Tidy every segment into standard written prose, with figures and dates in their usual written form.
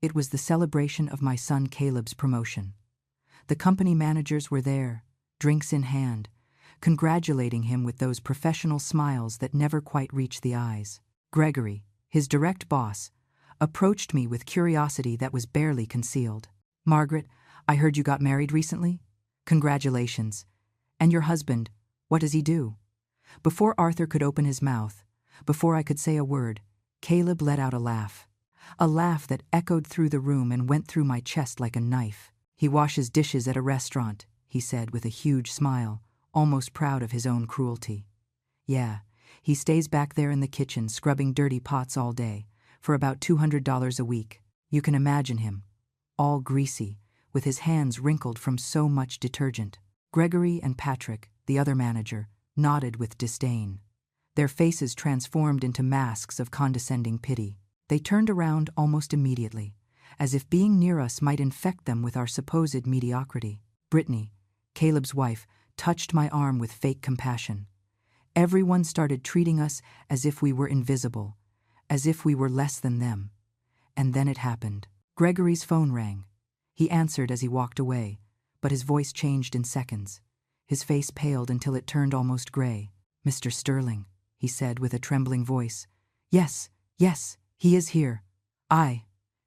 It was the celebration of my son Caleb's promotion. The company managers were there, drinks in hand, congratulating him with those professional smiles that never quite reach the eyes. Gregory, his direct boss, approached me with curiosity that was barely concealed. "Margaret, I heard you got married recently? Congratulations. And your husband, what does he do?" Before Arthur could open his mouth, before I could say a word, Caleb let out a laugh that echoed through the room and went through my chest like a knife. "He washes dishes at a restaurant," he said with a huge smile, almost proud of his own cruelty. "Yeah, he stays back there in the kitchen scrubbing dirty pots all day, for about $200 a week. You can imagine him, all greasy, with his hands wrinkled from so much detergent." Gregory and Patrick, the other manager, nodded with disdain. Their faces transformed into masks of condescending pity. They turned around almost immediately, as if being near us might infect them with our supposed mediocrity. Brittany, Caleb's wife, touched my arm with fake compassion. Everyone started treating us as if we were invisible, as if we were less than them. And then it happened. Gregory's phone rang. He answered as he walked away, but his voice changed in seconds. His face paled until it turned almost gray. "Mr. Sterling," he said with a trembling voice. Yes, he is here.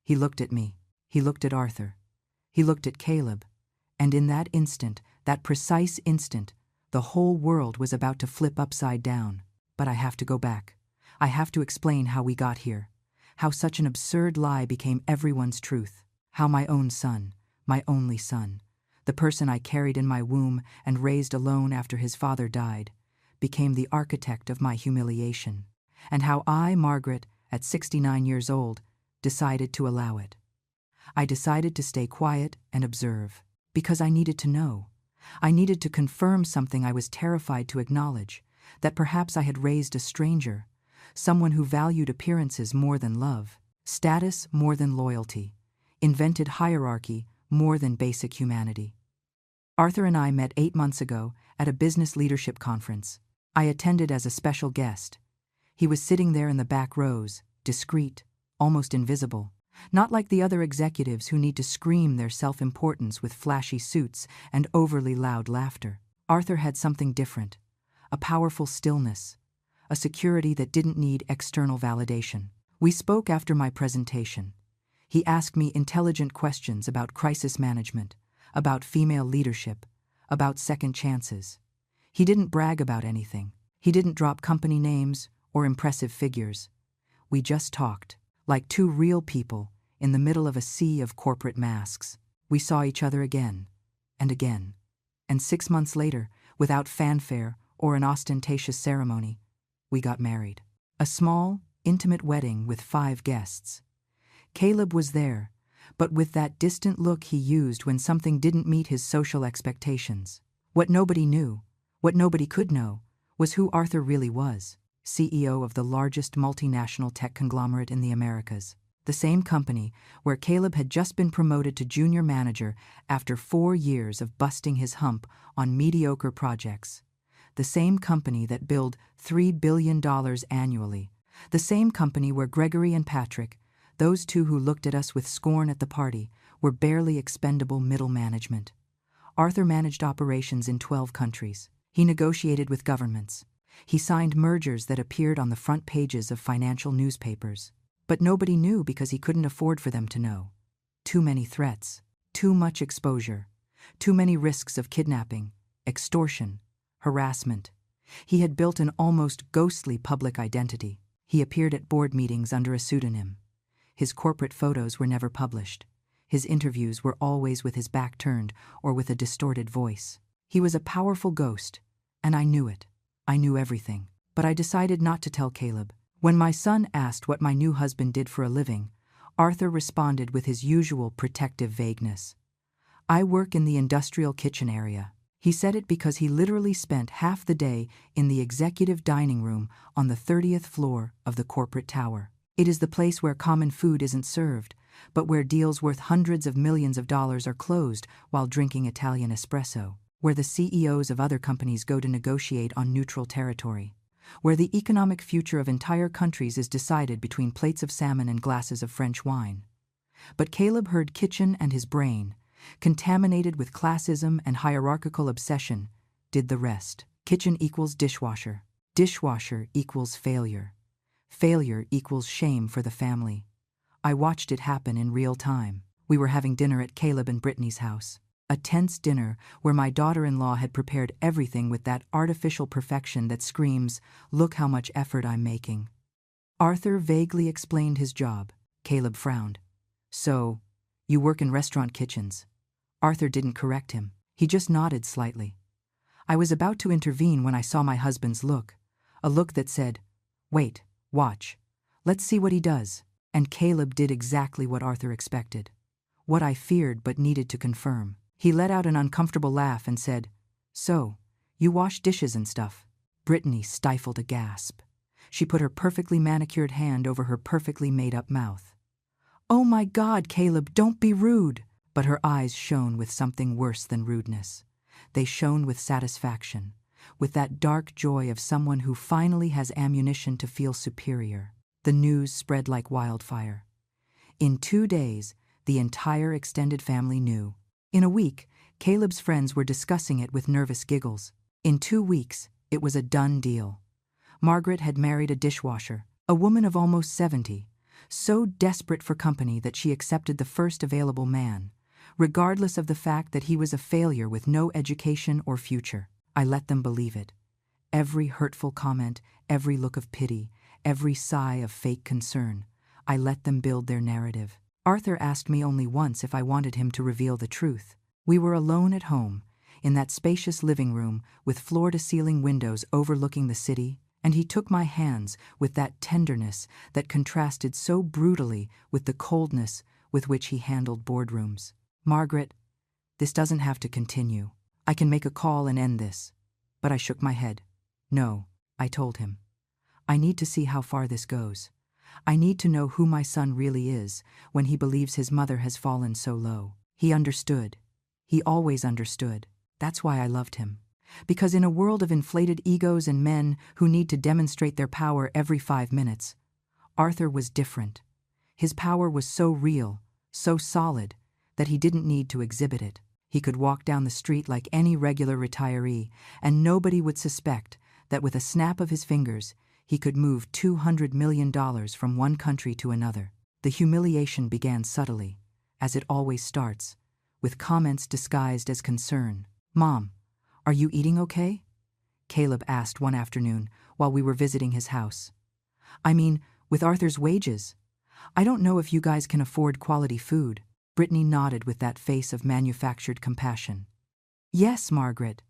He looked at me. He looked at Arthur. He looked at Caleb. And in that instant, that precise instant, the whole world was about to flip upside down. But I have to go back. I have to explain how we got here. How such an absurd lie became everyone's truth. How my own son, my only son, the person I carried in my womb and raised alone after his father died, became the architect of my humiliation. And how I, Margaret, at 69 years old, decided to allow it. I decided to stay quiet and observe, because I needed to know. I needed to confirm something I was terrified to acknowledge, that perhaps I had raised a stranger, someone who valued appearances more than love, status more than loyalty, invented hierarchy more than basic humanity. Arthur and I met 8 months ago at a business leadership conference. I attended as a special guest. He was sitting there in the back rows, discreet, almost invisible, not like the other executives who need to scream their self-importance with flashy suits and overly loud laughter. Arthur had something different, a powerful stillness, a security that didn't need external validation. We spoke after my presentation. He asked me intelligent questions about crisis management, about female leadership, about second chances. He didn't brag about anything. He didn't drop company names or impressive figures. We just talked, like two real people in the middle of a sea of corporate masks. We saw each other again, and again. And 6 months later, without fanfare or an ostentatious ceremony, we got married. A small, intimate wedding with 5 guests. Caleb was there, but with that distant look he used when something didn't meet his social expectations. What nobody knew, what nobody could know, was who Arthur really was. CEO of the largest multinational tech conglomerate in the Americas. The same company where Caleb had just been promoted to junior manager after 4 years of busting his hump on mediocre projects. The same company that billed $3 billion annually. The same company where Gregory and Patrick, those two who looked at us with scorn at the party, were barely expendable middle management. Arthur managed operations in 12 countries. He negotiated with governments. He signed mergers that appeared on the front pages of financial newspapers. But nobody knew because he couldn't afford for them to know. Too many threats, too much exposure, too many risks of kidnapping, extortion, harassment. He had built an almost ghostly public identity. He appeared at board meetings under a pseudonym. His corporate photos were never published. His interviews were always with his back turned or with a distorted voice. He was a powerful ghost, and I knew it. I knew everything. But I decided not to tell Caleb. When my son asked what my new husband did for a living, Arthur responded with his usual protective vagueness. "I work in the industrial kitchen area." He said it because he literally spent half the day in the executive dining room on the 30th floor of the corporate tower. It is the place where common food isn't served, but where deals worth hundreds of millions of dollars are closed while drinking Italian espresso, where the CEOs of other companies go to negotiate on neutral territory, where the economic future of entire countries is decided between plates of salmon and glasses of French wine. But Caleb heard kitchen and his brain, contaminated with classism and hierarchical obsession, did the rest. Kitchen equals dishwasher. Dishwasher equals failure. Failure equals shame for the family. I watched it happen in real time. We were having dinner at Caleb and Brittany's house. A tense dinner where my daughter-in-law had prepared everything with that artificial perfection that screams, "Look how much effort I'm making." Arthur vaguely explained his job. Caleb frowned. "So, you work in restaurant kitchens?" Arthur didn't correct him. He just nodded slightly. I was about to intervene when I saw my husband's look, a look that said, "Wait, watch. Let's see what he does." And Caleb did exactly what Arthur expected. What I feared but needed to confirm. He let out an uncomfortable laugh and said, "So, you wash dishes and stuff?" Brittany stifled a gasp. She put her perfectly manicured hand over her perfectly made-up mouth. "Oh my God, Caleb, don't be rude!" But her eyes shone with something worse than rudeness. They shone with satisfaction, with that dark joy of someone who finally has ammunition to feel superior. The news spread like wildfire. In 2 days, the entire extended family knew. In a week, Caleb's friends were discussing it with nervous giggles. In 2 weeks, it was a done deal. Margaret had married a dishwasher, a woman of almost 70, so desperate for company that she accepted the first available man, regardless of the fact that he was a failure with no education or future. I let them believe it. Every hurtful comment, every look of pity, every sigh of fake concern, I let them build their narrative. Arthur asked me only once if I wanted him to reveal the truth. We were alone at home, in that spacious living room with floor-to-ceiling windows overlooking the city, and he took my hands with that tenderness that contrasted so brutally with the coldness with which he handled boardrooms. "Margaret, this doesn't have to continue. I can make a call and end this." But I shook my head. "No," I told him. "I need to see how far this goes. I need to know who my son really is when he believes his mother has fallen so low." He understood. He always understood. That's why I loved him. Because in a world of inflated egos and men who need to demonstrate their power every 5 minutes, Arthur was different. His power was so real, so solid, that he didn't need to exhibit it. He could walk down the street like any regular retiree, and nobody would suspect that with a snap of his fingers, he could move $200 million from one country to another. The humiliation began subtly, as it always starts, with comments disguised as concern. "Mom, are you eating okay?" Caleb asked one afternoon while we were visiting his house. "I mean, with Arthur's wages. I don't know if you guys can afford quality food." Brittany nodded with that face of manufactured compassion. "Yes, Margaret.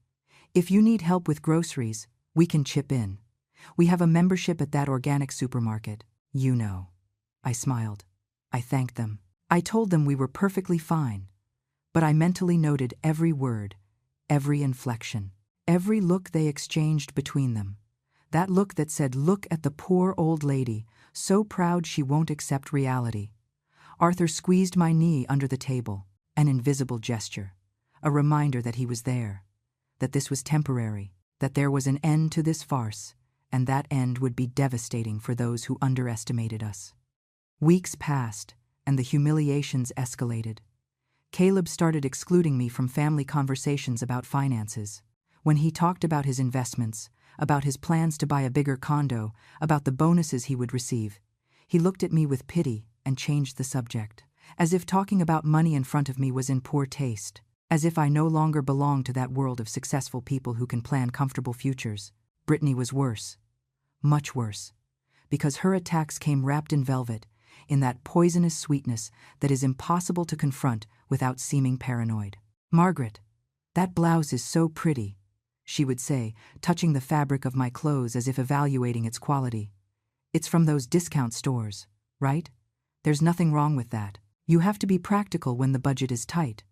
If you need help with groceries, we can chip in. We have a membership at that organic supermarket. You know." I smiled. I thanked them. I told them we were perfectly fine. But I mentally noted every word, every inflection, every look they exchanged between them. That look that said, "Look at the poor old lady, so proud she won't accept reality." Arthur squeezed my knee under the table, an invisible gesture, a reminder that he was there, that this was temporary, that there was an end to this farce, and that end would be devastating for those who underestimated us. Weeks passed, and the humiliations escalated. Caleb started excluding me from family conversations about finances. When he talked about his investments, about his plans to buy a bigger condo, about the bonuses he would receive, he looked at me with pity and changed the subject, as if talking about money in front of me was in poor taste, as if I no longer belonged to that world of successful people who can plan comfortable futures. Brittany was worse, much worse, because her attacks came wrapped in velvet, in that poisonous sweetness that is impossible to confront without seeming paranoid. "Margaret, that blouse is so pretty," she would say, touching the fabric of my clothes as if evaluating its quality. "It's from those discount stores, right? There's nothing wrong with that. You have to be practical when the budget is tight."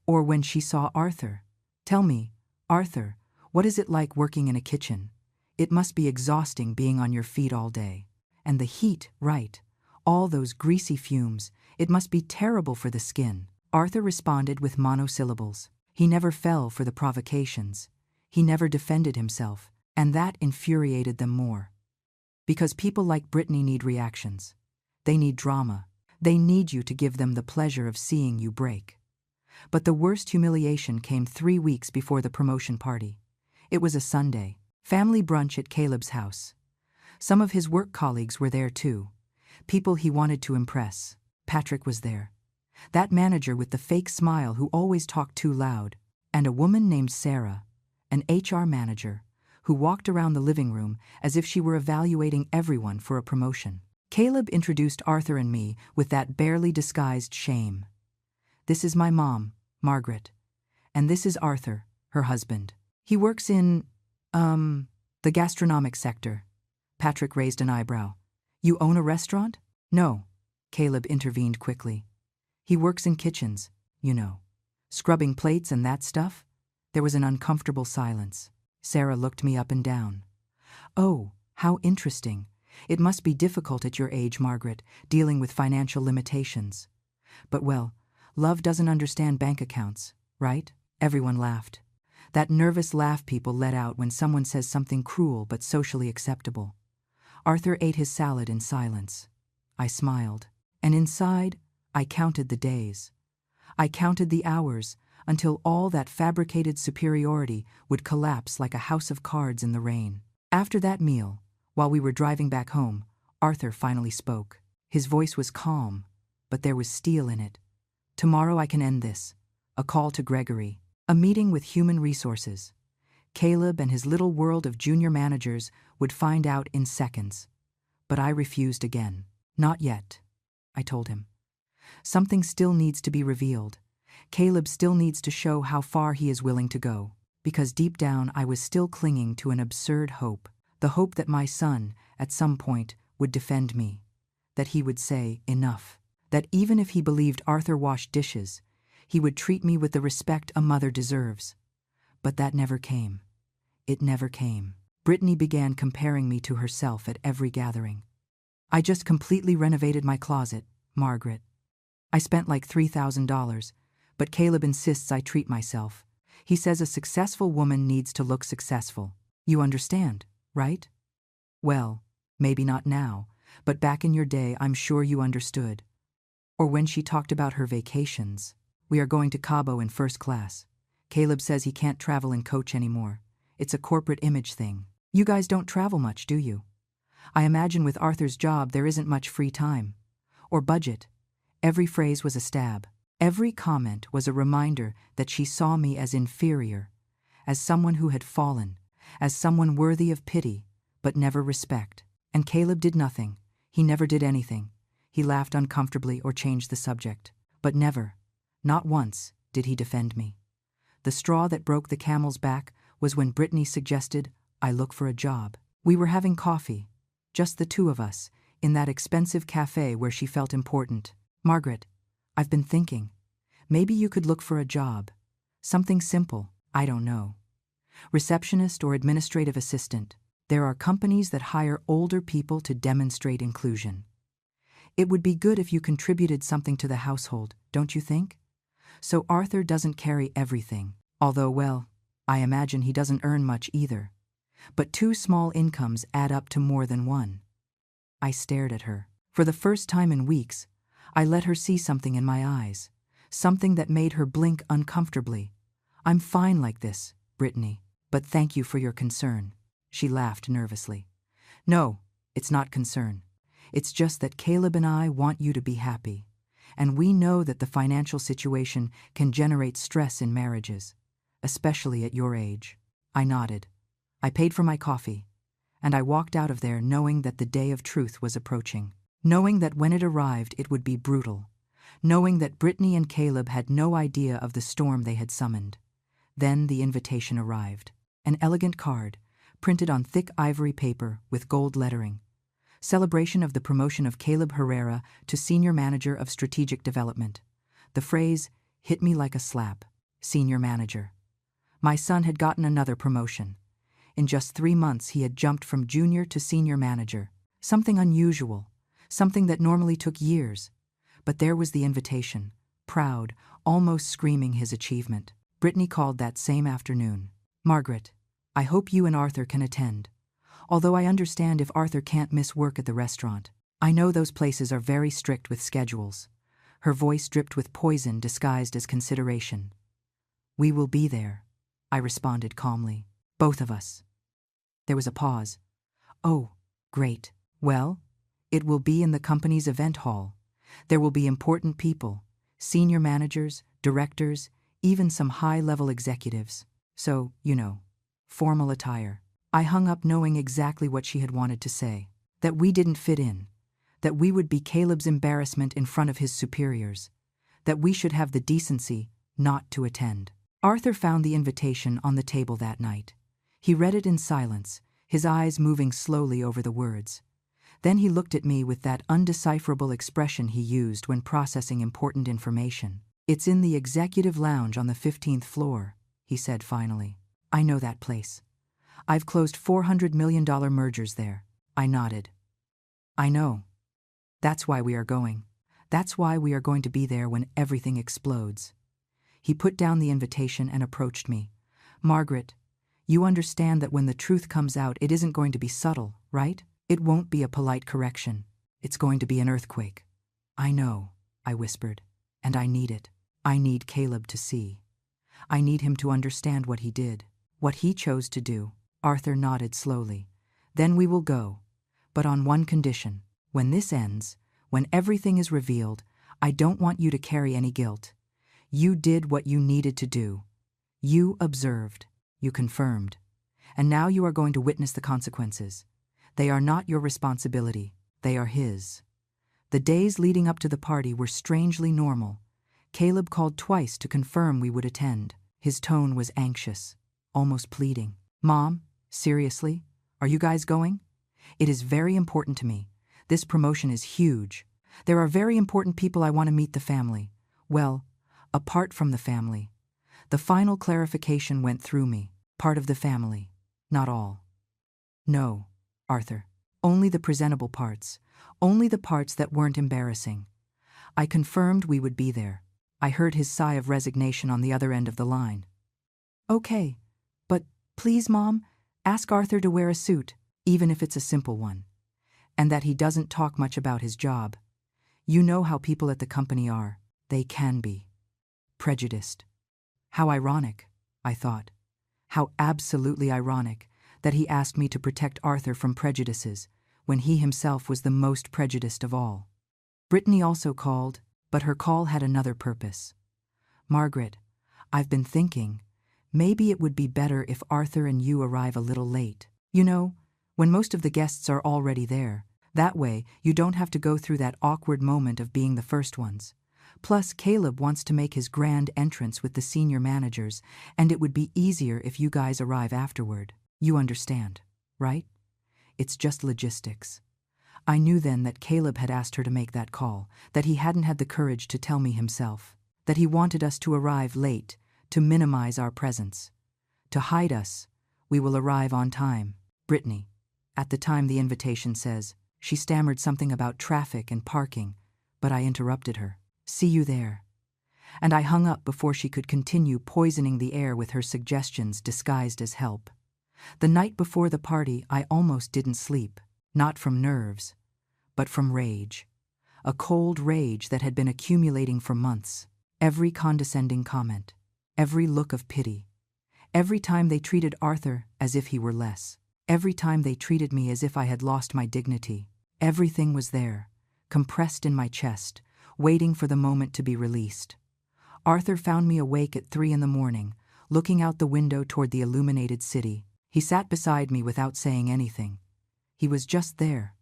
Or when she saw Arthur. "Tell me, Arthur, what is it like working in a kitchen? It must be exhausting being on your feet all day. And the heat, right? All those greasy fumes. It must be terrible for the skin." Arthur responded with monosyllables. He never fell for the provocations. He never defended himself, and that infuriated them more. Because people like Brittany need reactions. They need drama. They need you to give them the pleasure of seeing you break. But the worst humiliation came 3 weeks before the promotion party. It was a Sunday. Family brunch at Caleb's house. Some of his work colleagues were there too. People he wanted to impress. Patrick was there. That manager with the fake smile who always talked too loud. And a woman named Sarah, an HR manager, who walked around the living room as if she were evaluating everyone for a promotion. Caleb introduced Arthur and me with that barely disguised shame. This is my mom, Margaret. And this is Arthur, her husband. He works in, the gastronomic sector. Patrick raised an eyebrow. You own a restaurant? No, Caleb intervened quickly. He works in kitchens, you know. Scrubbing plates and that stuff? There was an uncomfortable silence. Sarah looked me up and down. Oh, how interesting. It must be difficult at your age, Margaret, dealing with financial limitations. But well, love doesn't understand bank accounts, right? Everyone laughed. That nervous laugh people let out when someone says something cruel but socially acceptable. Arthur ate his salad in silence. I smiled. And inside, I counted the days. I counted the hours until all that fabricated superiority would collapse like a house of cards in the rain. After that meal, while we were driving back home, Arthur finally spoke. His voice was calm, but there was steel in it. Tomorrow I can end this. A call to Gregory. A meeting with human resources. Caleb and his little world of junior managers would find out in seconds. But I refused again. Not yet, I told him. Something still needs to be revealed. Caleb still needs to show how far he is willing to go. Because deep down I was still clinging to an absurd hope. The hope that my son, at some point, would defend me. That he would say, enough. That even if he believed Arthur washed dishes, he would treat me with the respect a mother deserves. But that never came. It never came. Brittany began comparing me to herself at every gathering. I just completely renovated my closet, Margaret. I spent like $3,000, but Caleb insists I treat myself. He says a successful woman needs to look successful. You understand, right? Well, maybe not now, but back in your day I'm sure you understood. Or when she talked about her vacations. We are going to Cabo in first class. Caleb says he can't travel in coach anymore. It's a corporate image thing. You guys don't travel much, do you? I imagine with Arthur's job there isn't much free time. Or budget. Every phrase was a stab. Every comment was a reminder that she saw me as inferior, as someone who had fallen, as someone worthy of pity, but never respect. And Caleb did nothing. He never did anything. He laughed uncomfortably or changed the subject. But never, not once, did he defend me. The straw that broke the camel's back was when Brittany suggested I look for a job. We were having coffee, just the two of us, in that expensive cafe where she felt important. Margaret, I've been thinking. Maybe you could look for a job. Something simple, I don't know. Receptionist or administrative assistant. There are companies that hire older people to demonstrate inclusion. It would be good if you contributed something to the household, don't you think? So Arthur doesn't carry everything. Although, well, I imagine he doesn't earn much either. But 2 small incomes add up to more than one. I stared at her. For the first time in weeks, I let her see something in my eyes. Something that made her blink uncomfortably. I'm fine like this, Brittany, but thank you for your concern. She laughed nervously. No, it's not concern. It's just that Caleb and I want you to be happy. And we know that the financial situation can generate stress in marriages, especially at your age. I nodded. I paid for my coffee, and I walked out of there knowing that the day of truth was approaching. Knowing that when it arrived it would be brutal. Knowing that Brittany and Caleb had no idea of the storm they had summoned. Then the invitation arrived. An elegant card, printed on thick ivory paper with gold lettering. Celebration of the promotion of Caleb Herrera to Senior Manager of Strategic Development. The phrase hit me like a slap. Senior Manager. My son had gotten another promotion. In just 3 months he had jumped from junior to senior manager. Something unusual. Something that normally took years. But there was the invitation, proud, almost screaming his achievement. Brittany called that same afternoon. Margaret, I hope you and Arthur can attend. Although I understand if Arthur can't miss work at the restaurant. I know those places are very strict with schedules. Her voice dripped with poison disguised as consideration. We will be there, I responded calmly. Both of us. There was a pause. Oh, great. Well, it will be in the company's event hall. There will be important people, senior managers, directors, even some high-level executives. So, formal attire. I hung up knowing exactly what she had wanted to say. That we didn't fit in. That we would be Caleb's embarrassment in front of his superiors. That we should have the decency not to attend. Arthur found the invitation on the table that night. He read it in silence, his eyes moving slowly over the words. Then he looked at me with that undecipherable expression he used when processing important information. It's in the executive lounge on the 15th floor, he said finally. I know that place. I've closed $400 million mergers there. I nodded. I know. That's why we are going. That's why we are going to be there when everything explodes. He put down the invitation and approached me. Margaret, you understand that when the truth comes out, it isn't going to be subtle, right? It won't be a polite correction. It's going to be an earthquake. I know, I whispered, and I need it. I need Caleb to see. I need him to understand what he did, what he chose to do. Arthur nodded slowly. Then we will go, but on one condition. When this ends, when everything is revealed, I don't want you to carry any guilt. You did what you needed to do. You observed. You confirmed. And now you are going to witness the consequences. They are not your responsibility. They are his. The days leading up to the party were strangely normal. Caleb called twice to confirm we would attend. His tone was anxious, almost pleading. Mom, seriously? Are you guys going? It is very important to me. This promotion is huge. There are very important people I want to meet the family. Well, apart from the family. The final clarification went through me. Part of the family, not all. No, Arthur. Only the presentable parts. Only the parts that weren't embarrassing. I confirmed we would be there. I heard his sigh of resignation on the other end of the line. Okay, but please, Mom, ask Arthur to wear a suit, even if it's a simple one. And that he doesn't talk much about his job. You know how people at the company are. They can be. Prejudiced. How ironic, I thought. How absolutely ironic that he asked me to protect Arthur from prejudices when he himself was the most prejudiced of all. Brittany also called, but her call had another purpose. Margaret, I've been thinking, maybe it would be better if Arthur and you arrive a little late. When most of the guests are already there. That way, you don't have to go through that awkward moment of being the first ones. Plus, Caleb wants to make his grand entrance with the senior managers, and it would be easier if you guys arrive afterward. You understand, right? It's just logistics. I knew then that Caleb had asked her to make that call, that he hadn't had the courage to tell me himself, that he wanted us to arrive late, to minimize our presence. To hide us, we will arrive on time. Brittany. At the time the invitation says, she stammered something about traffic and parking, but I interrupted her. See you there. And I hung up before she could continue poisoning the air with her suggestions disguised as help. The night before the party, I almost didn't sleep, not from nerves, but from rage. A cold rage that had been accumulating for months. Every condescending comment, every look of pity, every time they treated Arthur as if he were less. Every time they treated me as if I had lost my dignity. Everything was there, compressed in my chest, waiting for the moment to be released. Arthur found me awake at 3 a.m, looking out the window toward the illuminated city. He sat beside me without saying anything. He was just there.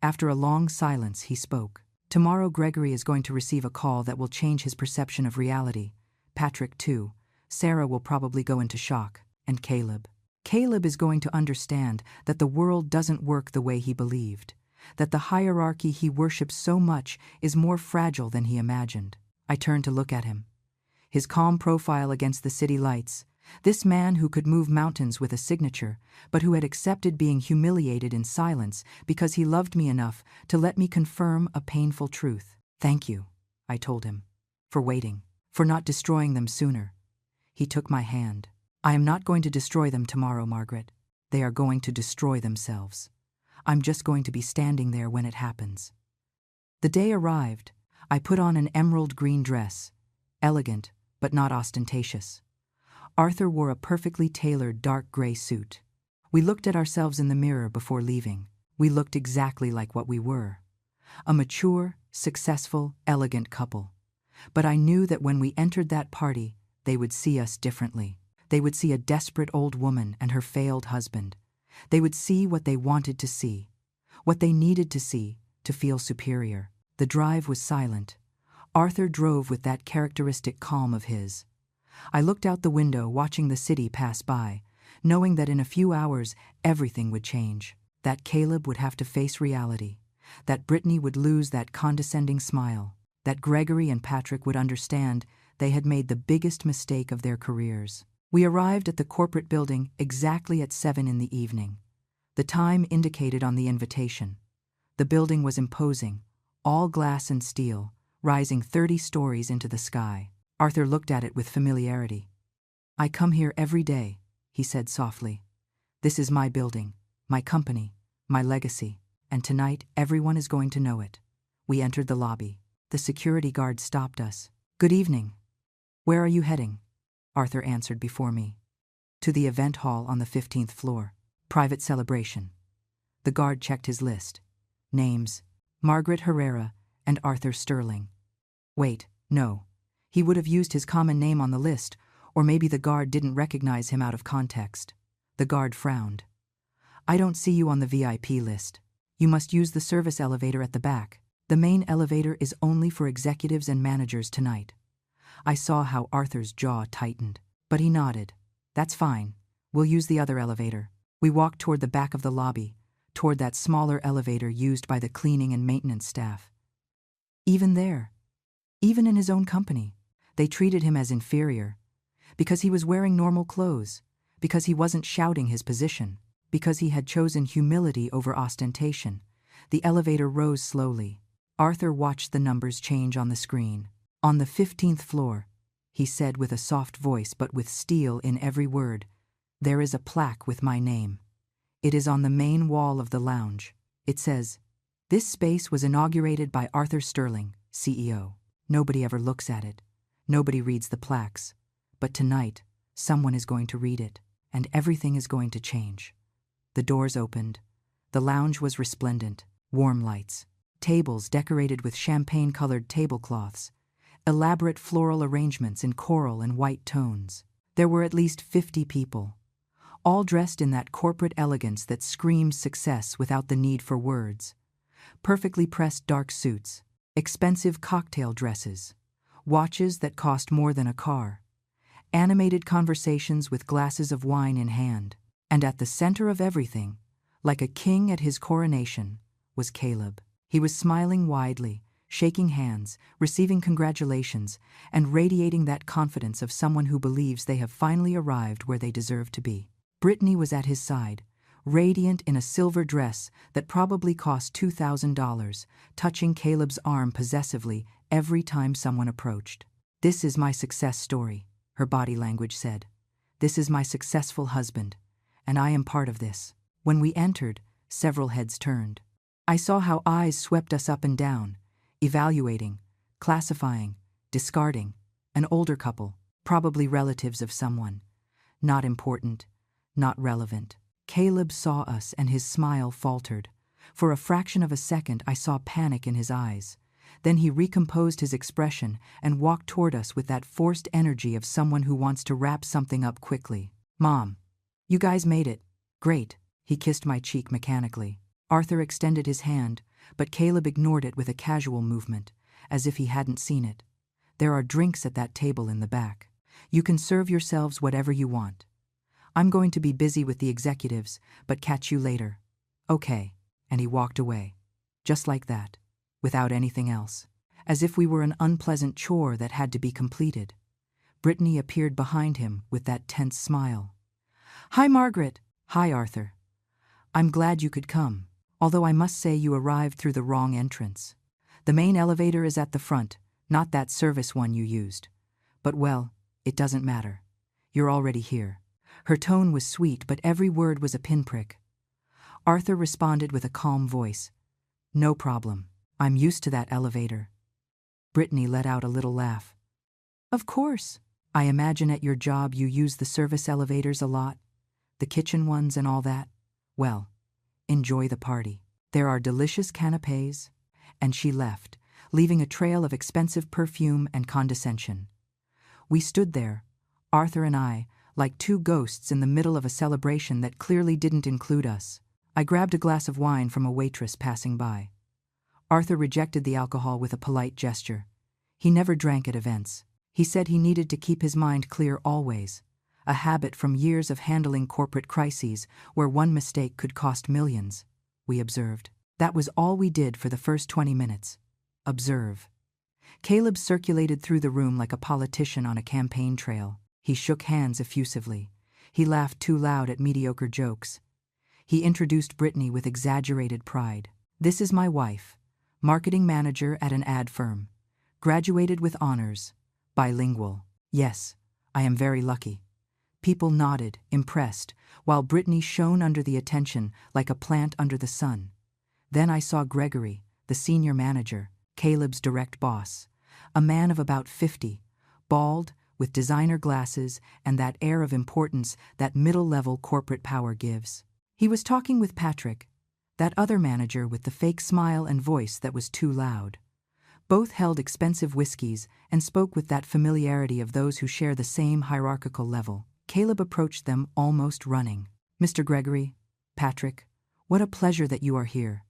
After a long silence, he spoke. Tomorrow Gregory is going to receive a call that will change his perception of reality. Patrick too. Sarah will probably go into shock. And Caleb. Caleb is going to understand that the world doesn't work the way he believed, that the hierarchy he worships so much is more fragile than he imagined. I turned to look at him. His calm profile against the city lights, this man who could move mountains with a signature, but who had accepted being humiliated in silence because he loved me enough to let me confirm a painful truth. Thank you, I told him, for waiting, for not destroying them sooner. He took my hand. I am not going to destroy them tomorrow, Margaret. They are going to destroy themselves. I'm just going to be standing there when it happens. The day arrived. I put on an emerald green dress, elegant but not ostentatious. Arthur wore a perfectly tailored dark gray suit. We looked at ourselves in the mirror before leaving. We looked exactly like what we were. A mature, successful, elegant couple. But I knew that when we entered that party, they would see us differently. They would see a desperate old woman and her failed husband. They would see what they wanted to see, what they needed to see to feel superior. The drive was silent. Arthur drove with that characteristic calm of his. I looked out the window, watching the city pass by, knowing that in a few hours everything would change. That Caleb would have to face reality. That Brittany would lose that condescending smile. That Gregory and Patrick would understand they had made the biggest mistake of their careers. We arrived at the corporate building exactly at 7 in the evening. The time indicated on the invitation. The building was imposing, all glass and steel, rising 30 stories into the sky. Arthur looked at it with familiarity. "I come here every day," he said softly. "This is my building, my company, my legacy, and tonight everyone is going to know it." We entered the lobby. The security guard stopped us. "Good evening. Where are you heading?" Arthur answered before me. "To the event hall on the 15th floor. Private celebration." The guard checked his list. Names: Margaret Herrera and Arthur Sterling. Wait, no. He would have used his common name on the list, or maybe the guard didn't recognize him out of context. The guard frowned. "I don't see you on the VIP list. You must use the service elevator at the back. The main elevator is only for executives and managers tonight." I saw how Arthur's jaw tightened, but he nodded. "That's fine. We'll use the other elevator." We walked toward the back of the lobby, toward that smaller elevator used by the cleaning and maintenance staff. Even there, even in his own company, they treated him as inferior, because he was wearing normal clothes, because he wasn't shouting his position, because he had chosen humility over ostentation. The elevator rose slowly. Arthur watched the numbers change on the screen. "On the 15th floor," he said with a soft voice but with steel in every word, "there is a plaque with my name. It is on the main wall of the lounge. It says, 'This space was inaugurated by Arthur Sterling, CEO.' Nobody ever looks at it. Nobody reads the plaques. But tonight, someone is going to read it, and everything is going to change." The doors opened. The lounge was resplendent, warm lights, tables decorated with champagne-colored tablecloths, elaborate floral arrangements in coral and white tones. There were at least 50 people, all dressed in that corporate elegance that screams success without the need for words. Perfectly pressed dark suits, expensive cocktail dresses, watches that cost more than a car, animated conversations with glasses of wine in hand. And at the center of everything, like a king at his coronation, was Caleb. He was smiling widely, shaking hands, receiving congratulations, and radiating that confidence of someone who believes they have finally arrived where they deserve to be. Brittany was at his side, radiant in a silver dress that probably cost $2,000, touching Caleb's arm possessively every time someone approached. "This is my success story," her body language said. "This is my successful husband, and I am part of this." When we entered, several heads turned. I saw how eyes swept us up and down, evaluating, classifying, discarding. An older couple, probably relatives of someone. Not important, not relevant. Caleb saw us and his smile faltered. For a fraction of a second I saw panic in his eyes. Then he recomposed his expression and walked toward us with that forced energy of someone who wants to wrap something up quickly. "Mom, you guys made it. Great." He kissed my cheek mechanically. Arthur extended his hand, but Caleb ignored it with a casual movement, as if he hadn't seen it. "There are drinks at that table in the back. You can serve yourselves whatever you want. I'm going to be busy with the executives, but catch you later." "Okay." And he walked away. Just like that, without anything else. As if we were an unpleasant chore that had to be completed. Brittany appeared behind him with that tense smile. "Hi, Margaret." "Hi, Arthur. I'm glad you could come, although I must say you arrived through the wrong entrance. The main elevator is at the front, not that service one you used. But well, it doesn't matter. You're already here." Her tone was sweet, but every word was a pinprick. Arthur responded with a calm voice. "No problem. I'm used to that elevator. Brittany let out a little laugh. Of course. I imagine at your job you use the service elevators a lot. The kitchen ones and all that. Well, enjoy the party. There are delicious canapés. And she left, leaving a trail of expensive perfume and condescension. We stood there, Arthur and I, like two ghosts in the middle of a celebration that clearly didn't include us. I grabbed a glass of wine from a waitress passing by. Arthur rejected the alcohol with a polite gesture. He never drank at events. He said he needed to keep his mind clear always, a habit from years of handling corporate crises where one mistake could cost millions, we observed. That was all we did for the first 20 minutes. Observe. Caleb circulated through the room like a politician on a campaign trail. He shook hands effusively. He laughed too loud at mediocre jokes. He introduced Brittany with exaggerated pride. This is my wife, marketing manager at an ad firm. Graduated with honors. Bilingual. Yes, I am very lucky. People nodded, impressed, while Brittany shone under the attention like a plant under the sun. Then I saw Gregory, the senior manager, Caleb's direct boss, a man of about 50, bald, with designer glasses and that air of importance that middle-level corporate power gives. He was talking with Patrick, that other manager with the fake smile and voice that was too loud. Both held expensive whiskeys and spoke with that familiarity of those who share the same hierarchical level. Caleb approached them almost running. Mr. Gregory, Patrick, what a pleasure that you are here.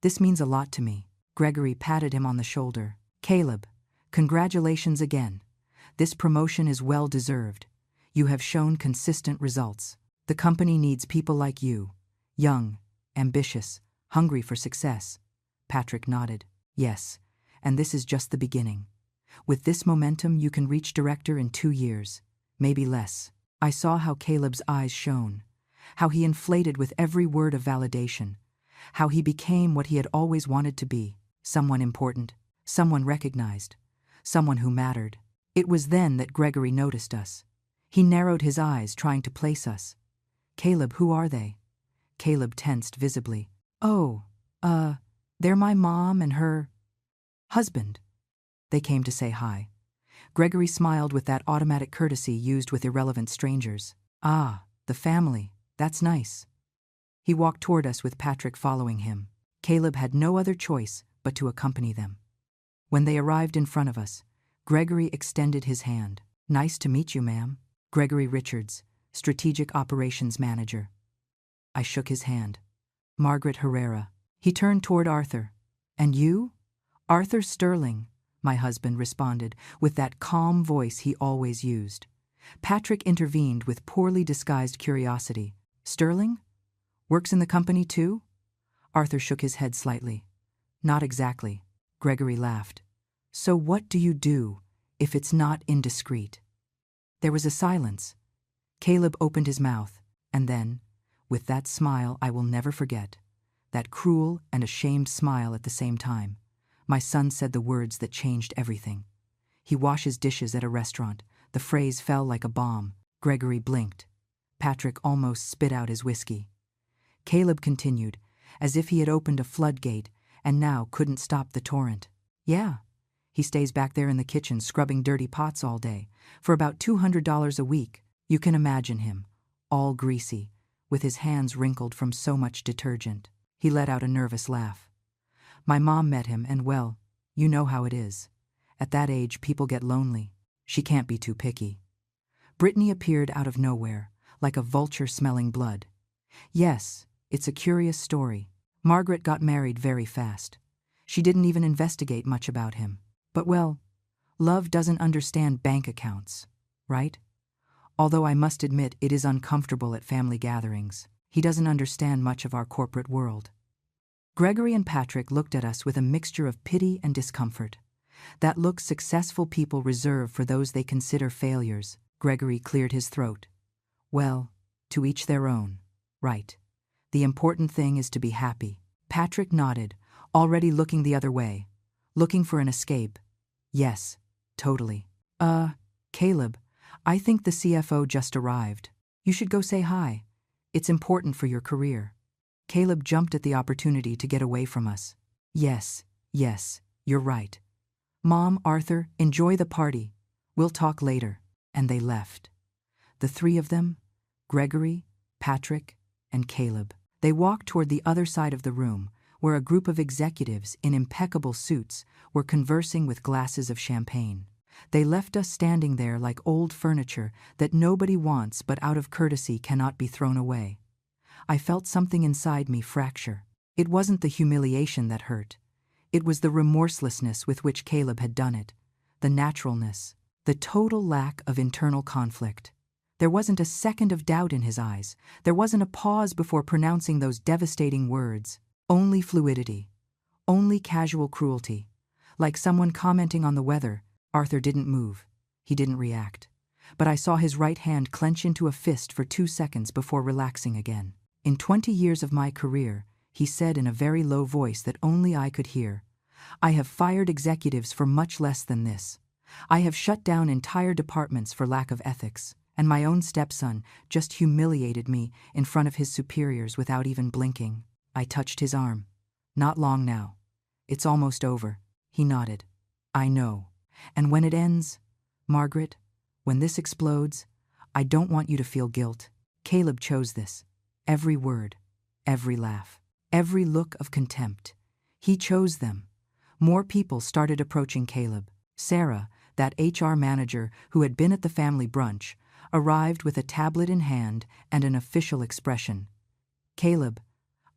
This means a lot to me. Gregory patted him on the shoulder. Caleb, congratulations again. This promotion is well deserved. You have shown consistent results. The company needs people like you. Young, ambitious, hungry for success. Patrick nodded. Yes, and this is just the beginning. With this momentum, you can reach director in 2 years, maybe less. I saw how Caleb's eyes shone, how he inflated with every word of validation, how he became what he had always wanted to be, someone important, someone recognized, someone who mattered. It was then that Gregory noticed us. He narrowed his eyes, trying to place us. Caleb, who are they? Caleb tensed visibly. Oh, they're my mom and her husband. They came to say hi. Gregory smiled with that automatic courtesy used with irrelevant strangers. Ah, the family. That's nice. He walked toward us with Patrick following him. Caleb had no other choice but to accompany them. When they arrived in front of us, Gregory extended his hand. Nice to meet you, ma'am. Gregory Richards, Strategic Operations Manager. I shook his hand. Margaret Herrera. He turned toward Arthur. And you? Arthur Sterling, my husband responded with that calm voice he always used. Patrick intervened with poorly disguised curiosity. Sterling? Works in the company too? Arthur shook his head slightly. Not exactly. Gregory laughed. So what do you do, if it's not indiscreet? There was a silence. Caleb opened his mouth, and then, with that smile I will never forget, that cruel and ashamed smile at the same time, my son said the words that changed everything. He washes dishes at a restaurant. The phrase fell like a bomb. Gregory blinked. Patrick almost spit out his whiskey. Caleb continued, as if he had opened a floodgate and now couldn't stop the torrent. Yeah, he stays back there in the kitchen scrubbing dirty pots all day, for about $200 a week. You can imagine him, all greasy, with his hands wrinkled from so much detergent. He let out a nervous laugh. My mom met him and, well, you know how it is. At that age, people get lonely. She can't be too picky. Brittany appeared out of nowhere, like a vulture smelling blood. Yes, it's a curious story. Margaret got married very fast. She didn't even investigate much about him. But well, love doesn't understand bank accounts, right? Although I must admit it is uncomfortable at family gatherings. He doesn't understand much of our corporate world. Gregory and Patrick looked at us with a mixture of pity and discomfort. That look successful people reserve for those they consider failures. Gregory cleared his throat. Well, to each their own. Right. The important thing is to be happy. Patrick nodded, already looking the other way. Looking for an escape. Yes, totally. Caleb, I think the CFO just arrived. You should go say hi. It's important for your career. Caleb jumped at the opportunity to get away from us. Yes, Yes, you're right. Mom, Arthur, enjoy the party. We'll talk later. And they left. The three of them, Gregory, Patrick, and Caleb. They walked toward the other side of the room, where a group of executives in impeccable suits were conversing with glasses of champagne. They left us standing there like old furniture that nobody wants but out of courtesy cannot be thrown away. I felt something inside me fracture. It wasn't the humiliation that hurt. It was the remorselessness with which Caleb had done it, the naturalness, the total lack of internal conflict. There wasn't a second of doubt in his eyes. There wasn't a pause before pronouncing those devastating words. Only fluidity. Only casual cruelty. Like someone commenting on the weather, Arthur didn't move. He didn't react. But I saw his right hand clench into a fist for 2 seconds before relaxing again. In 20 years of my career, he said in a very low voice that only I could hear, I have fired executives for much less than this. I have shut down entire departments for lack of ethics, and my own stepson just humiliated me in front of his superiors without even blinking. I touched his arm. Not long now. It's almost over. He nodded. I know. And when it ends, Margaret, when this explodes, I don't want you to feel guilt. Caleb chose this. Every word, every laugh, every look of contempt. He chose them. More people started approaching Caleb. Sarah, that HR manager who had been at the family brunch, arrived with a tablet in hand and an official expression. Caleb,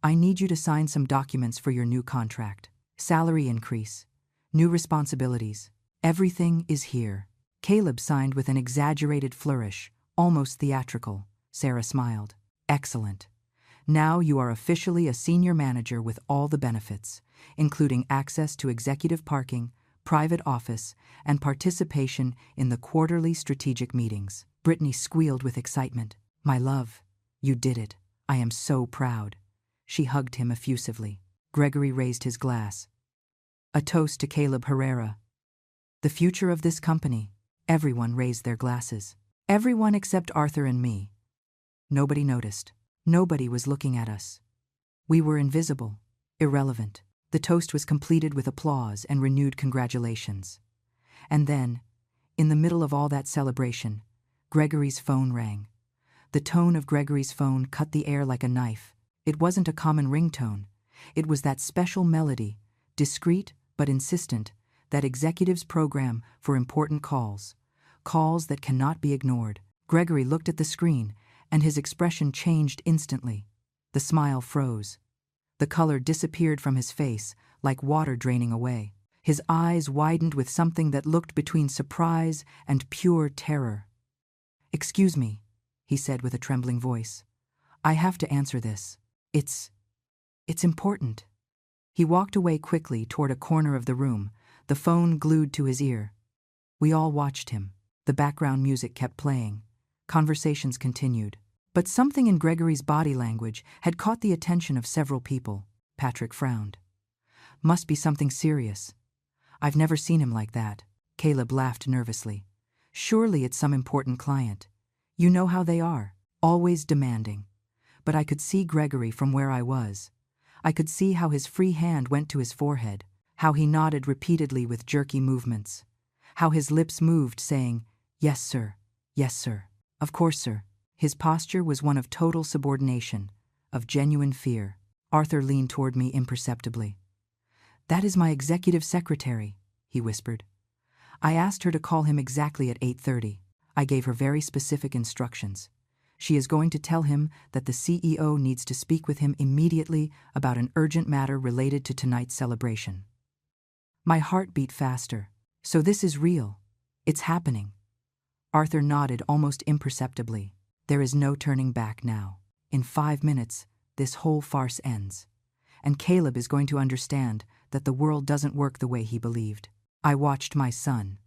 I need you to sign some documents for your new contract. Salary increase. New responsibilities. Everything is here. Caleb signed with an exaggerated flourish, almost theatrical. Sarah smiled. Excellent. Now you are officially a senior manager with all the benefits, including access to executive parking, private office, and participation in the quarterly strategic meetings. Brittany squealed with excitement. My love, you did it. I am so proud. She hugged him effusively. Gregory raised his glass. A toast to Caleb Herrera. The future of this company. Everyone raised their glasses. Everyone except Arthur and me. Nobody noticed. Nobody was looking at us. We were invisible, irrelevant. The toast was completed with applause and renewed congratulations. And then, in the middle of all that celebration, Gregory's phone rang. The tone of Gregory's phone cut the air like a knife. It wasn't a common ringtone. It was that special melody, discreet but insistent, that executives program for important calls, calls that cannot be ignored. Gregory looked at the screen, and his expression changed instantly. The smile froze. The color disappeared from his face, like water draining away. His eyes widened with something that looked between surprise and pure terror. Excuse me, he said with a trembling voice. I have to answer this. It's important. He walked away quickly toward a corner of the room, the phone glued to his ear. We all watched him. The background music kept playing. Conversations continued. But something in Gregory's body language had caught the attention of several people. Patrick frowned. Must be something serious. I've never seen him like that. Caleb laughed nervously. Surely it's some important client. You know how they are, always demanding. But I could see Gregory from where I was. I could see how his free hand went to his forehead, how he nodded repeatedly with jerky movements, how his lips moved saying, yes, sir, yes, sir, of course, sir. His posture was one of total subordination, of genuine fear. Arthur leaned toward me imperceptibly. That is my executive secretary, he whispered. I asked her to call him exactly at 8:30. I gave her very specific instructions. She is going to tell him that the CEO needs to speak with him immediately about an urgent matter related to tonight's celebration. My heart beat faster. So this is real. It's happening. Arthur nodded almost imperceptibly. There is no turning back now. In 5 minutes, this whole farce ends. And Caleb is going to understand that the world doesn't work the way he believed. I watched my son.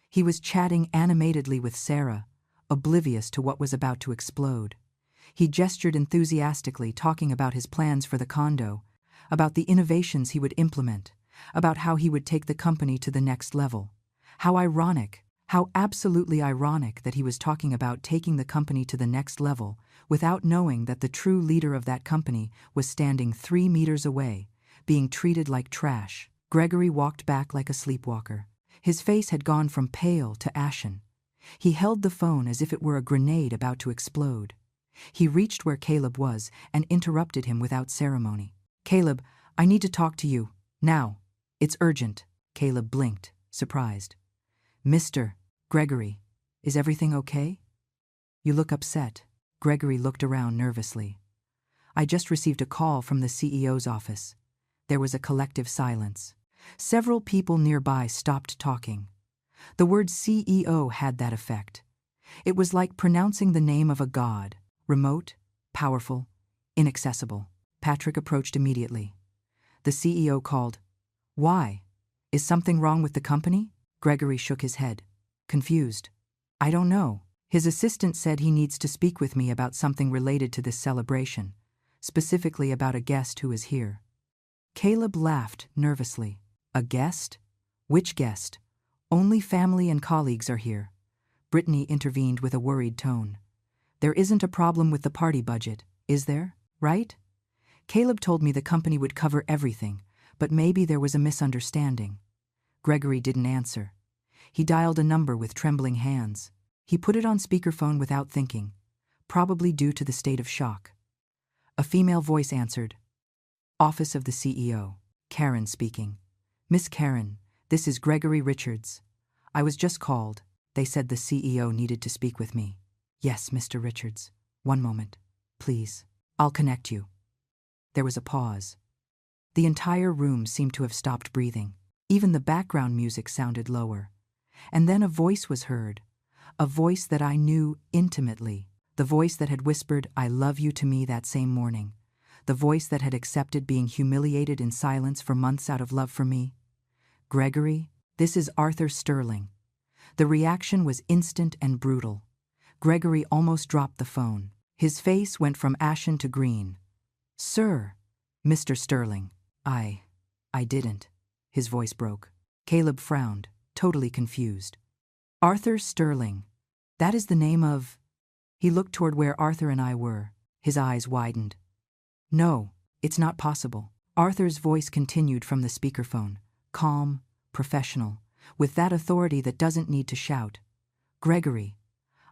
He was chatting animatedly with Sarah, oblivious to what was about to explode. He gestured enthusiastically, talking about his plans for the condo, about the innovations he would implement, about how he would take the company to the next level. How ironic, how absolutely ironic that he was talking about taking the company to the next level without knowing that the true leader of that company was standing 3 meters away, being treated like trash. Gregory walked back like a sleepwalker. His face had gone from pale to ashen. He held the phone as if it were a grenade about to explode. He reached where Caleb was and interrupted him without ceremony. "Caleb, I need to talk to you. Now. It's urgent." Caleb blinked, surprised. "Mr. Gregory, is everything okay? You look upset." Gregory looked around nervously. "I just received a call from the CEO's office." There was a collective silence. Several people nearby stopped talking. The word CEO had that effect. It was like pronouncing the name of a god, remote, powerful, inaccessible. Patrick approached immediately. The CEO called. "Why? Is something wrong with the company?" Gregory shook his head, confused. "I don't know. His assistant said he needs to speak with me about something related to this celebration, specifically about a guest who is here." Caleb laughed nervously. "A guest? Which guest?" "Only family and colleagues are here." Brittany intervened with a worried tone. "There isn't a problem with the party budget, is there? Right? Caleb told me the company would cover everything, but maybe there was a misunderstanding." Gregory didn't answer. He dialed a number with trembling hands. He put it on speakerphone without thinking, probably due to the state of shock. A female voice answered. "Office of the CEO. Karen speaking." "Miss Karen, this is Gregory Richards. I was just called. They said the CEO needed to speak with me." "Yes, Mr. Richards. One moment, please. I'll connect you." There was a pause. The entire room seemed to have stopped breathing. Even the background music sounded lower. And then a voice was heard. A voice that I knew intimately. The voice that had whispered, "I love you" to me that same morning. The voice that had accepted being humiliated in silence for months out of love for me. "Gregory, this is Arthur Sterling." The reaction was instant and brutal. Gregory almost dropped the phone. His face went from ashen to green. "Sir, Mr. Sterling, I didn't." His voice broke. Caleb frowned, totally confused. "Arthur Sterling. That is the name of—" He looked toward where Arthur and I were. His eyes widened. "No, it's not possible." Arthur's voice continued from the speakerphone, calm, professional, with that authority that doesn't need to shout. "Gregory,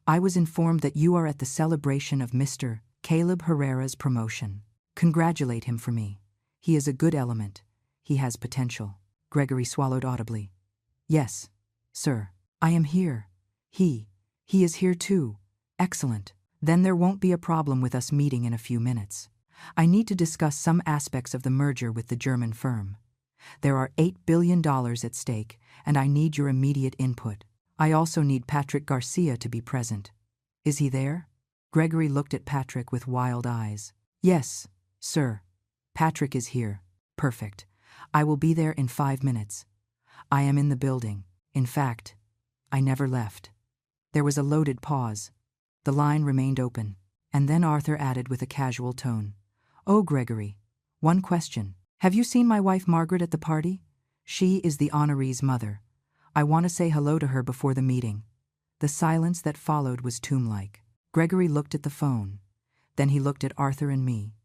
I was informed that you are at the celebration of Mr. Caleb Herrera's promotion. Congratulate him for me. He is a good element. He has potential." Gregory swallowed audibly. "Yes, sir. I am here. He is here too. Excellent. Then there won't be a problem with us meeting in a few minutes. I need to discuss some aspects of the merger with the German firm. There are $8 billion at stake, and I need your immediate input. I also need Patrick Garcia to be present. Is he there?" Gregory looked at Patrick with wild eyes. "Yes, sir. Patrick is here. Perfect. I will be there in 5 minutes. I am in the building. In fact, I never left." There was a loaded pause. The line remained open, and then Arthur added with a casual tone. "Oh, Gregory, one question. Have you seen my wife Margaret at the party? She is the honoree's mother. I want to say hello to her before the meeting." The silence that followed was tomb-like. Gregory looked at the phone. Then he looked at Arthur and me.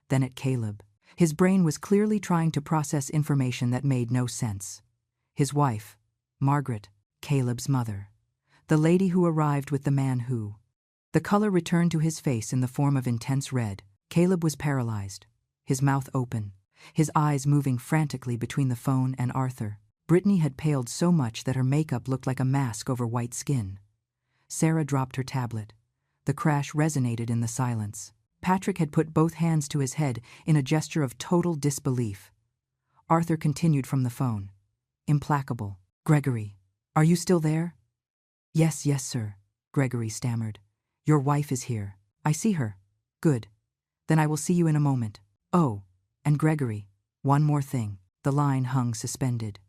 Then at Caleb. His brain was clearly trying to process information that made no sense. His wife, Margaret, Caleb's mother. The lady who arrived with the man who. The color returned to his face in the form of intense red. Caleb was paralyzed, his mouth open, his eyes moving frantically between the phone and Arthur. Brittany had paled so much that her makeup looked like a mask over white skin. Sarah dropped her tablet. The crash resonated in the silence. Patrick had put both hands to his head in a gesture of total disbelief. Arthur continued from the phone. Implacable. "Gregory, are you still there?" Yes, sir," Gregory stammered. "Your wife is here. I see her. Good. Then I will see you in a moment. Oh, and Gregory, one more thing." The line hung suspended.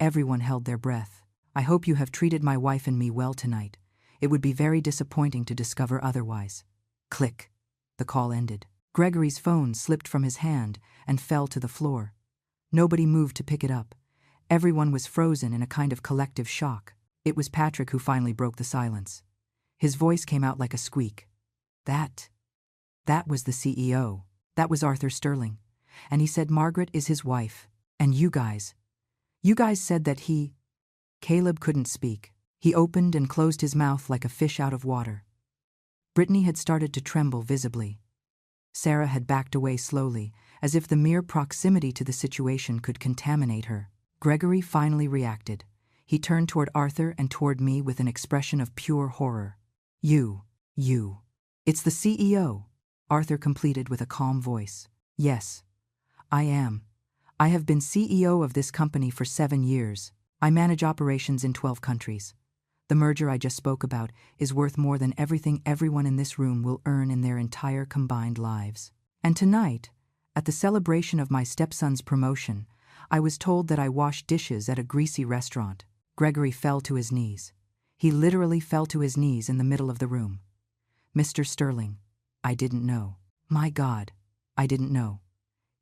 Everyone held their breath. "I hope you have treated my wife and me well tonight. It would be very disappointing to discover otherwise." Click. The call ended. Gregory's phone slipped from his hand and fell to the floor. Nobody moved to pick it up. Everyone was frozen in a kind of collective shock. It was Patrick who finally broke the silence. His voice came out like a squeak. That was the CEO. That was Arthur Sterling. And he said Margaret is his wife. And you guys, You guys said that he… Caleb couldn't speak. He opened and closed his mouth like a fish out of water. Brittany had started to tremble visibly. Sarah had backed away slowly, as if the mere proximity to the situation could contaminate her. Gregory finally reacted. He turned toward Arthur and toward me with an expression of pure horror. You. It's the CEO, Arthur completed with a calm voice. Yes, I am. I have been CEO of this company for 7 years. I manage operations in 12 countries. The merger I just spoke about is worth more than everything everyone in this room will earn in their entire combined lives. And tonight, at the celebration of my stepson's promotion, I was told that I washed dishes at a greasy restaurant. Gregory fell to his knees. He literally fell to his knees in the middle of the room. Mr. Sterling, I didn't know. My God, I didn't know.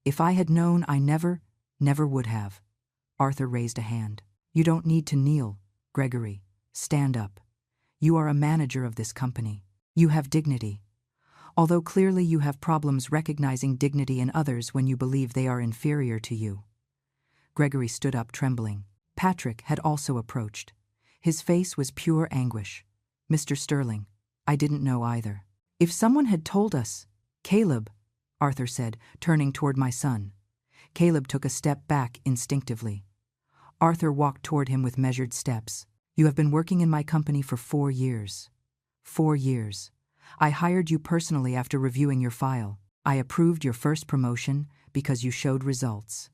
If I had known, I never would have. Arthur raised a hand. You don't need to kneel, Gregory. Stand up. You are a manager of this company. You have dignity. Although clearly you have problems recognizing dignity in others when you believe they are inferior to you. Gregory stood up trembling. Patrick had also approached. His face was pure anguish. Mr. Sterling, I didn't know either. If someone had told us… Caleb, Arthur said, turning toward my son. Caleb took a step back instinctively. Arthur walked toward him with measured steps. You have been working in my company for 4 years. 4 years. I hired you personally after reviewing your file. I approved your first promotion because you showed results.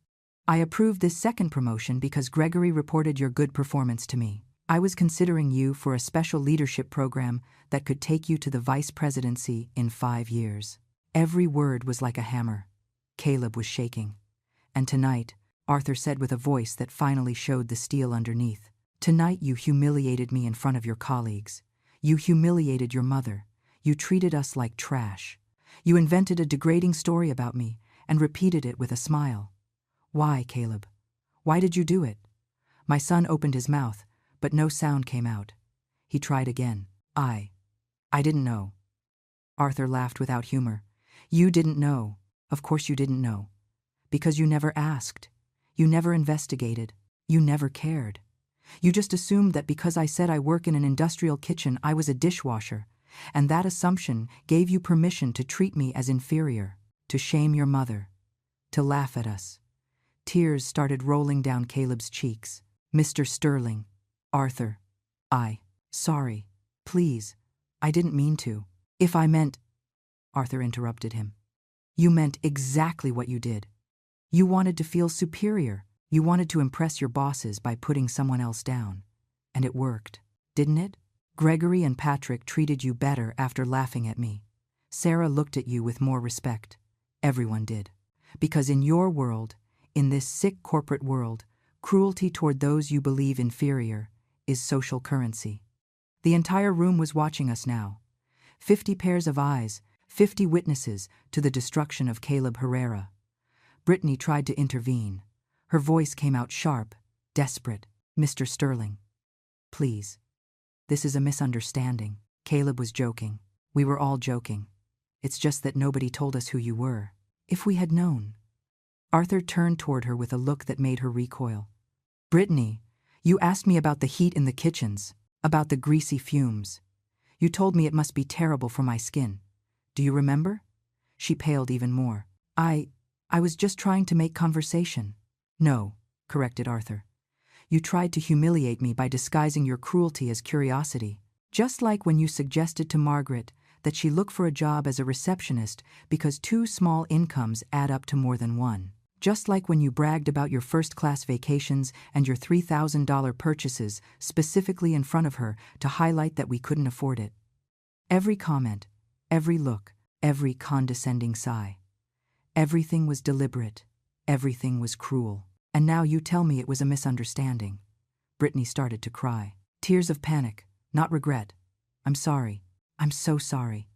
I approved this second promotion because Gregory reported your good performance to me. I was considering you for a special leadership program that could take you to the vice presidency in 5 years. Every word was like a hammer. Caleb was shaking. And tonight, Arthur said with a voice that finally showed the steel underneath, tonight you humiliated me in front of your colleagues. You humiliated your mother. You treated us like trash. You invented a degrading story about me and repeated it with a smile. Why, Caleb? Why did you do it? My son opened his mouth, but no sound came out. He tried again. I didn't know. Arthur laughed without humor. You didn't know. Of course you didn't know. Because you never asked. You never investigated. You never cared. You just assumed that because I said I work in an industrial kitchen, I was a dishwasher, and that assumption gave you permission to treat me as inferior, to shame your mother, to laugh at us. Tears started rolling down Caleb's cheeks. Mr. Sterling, Arthur, sorry, please, I didn't mean to. If I meant… Arthur interrupted him. You meant exactly what you did. You wanted to feel superior. You wanted to impress your bosses by putting someone else down. And it worked, didn't it? Gregory and Patrick treated you better after laughing at me. Sarah looked at you with more respect. Everyone did. Because in your world, in this sick corporate world, cruelty toward those you believe inferior is social currency. The entire room was watching us now. 50 pairs of eyes, 50 witnesses to the destruction of Caleb Herrera. Brittany tried to intervene. Her voice came out sharp, desperate. Mr. Sterling, please. This is a misunderstanding. Caleb was joking. We were all joking. It's just that nobody told us who you were. If we had known. Arthur turned toward her with a look that made her recoil. Brittany, you asked me about the heat in the kitchens, about the greasy fumes. You told me it must be terrible for my skin. Do you remember? She paled even more. I was just trying to make conversation. No, corrected Arthur. You tried to humiliate me by disguising your cruelty as curiosity, just like when you suggested to Margaret that she look for a job as a receptionist because 2 small incomes add up to more than one. Just like when you bragged about your first-class vacations and your $3,000 purchases specifically in front of her to highlight that we couldn't afford it. Every comment, every look, every condescending sigh. Everything was deliberate. Everything was cruel. And now you tell me it was a misunderstanding. Brittany started to cry. Tears of panic, not regret. I'm sorry. I'm so sorry.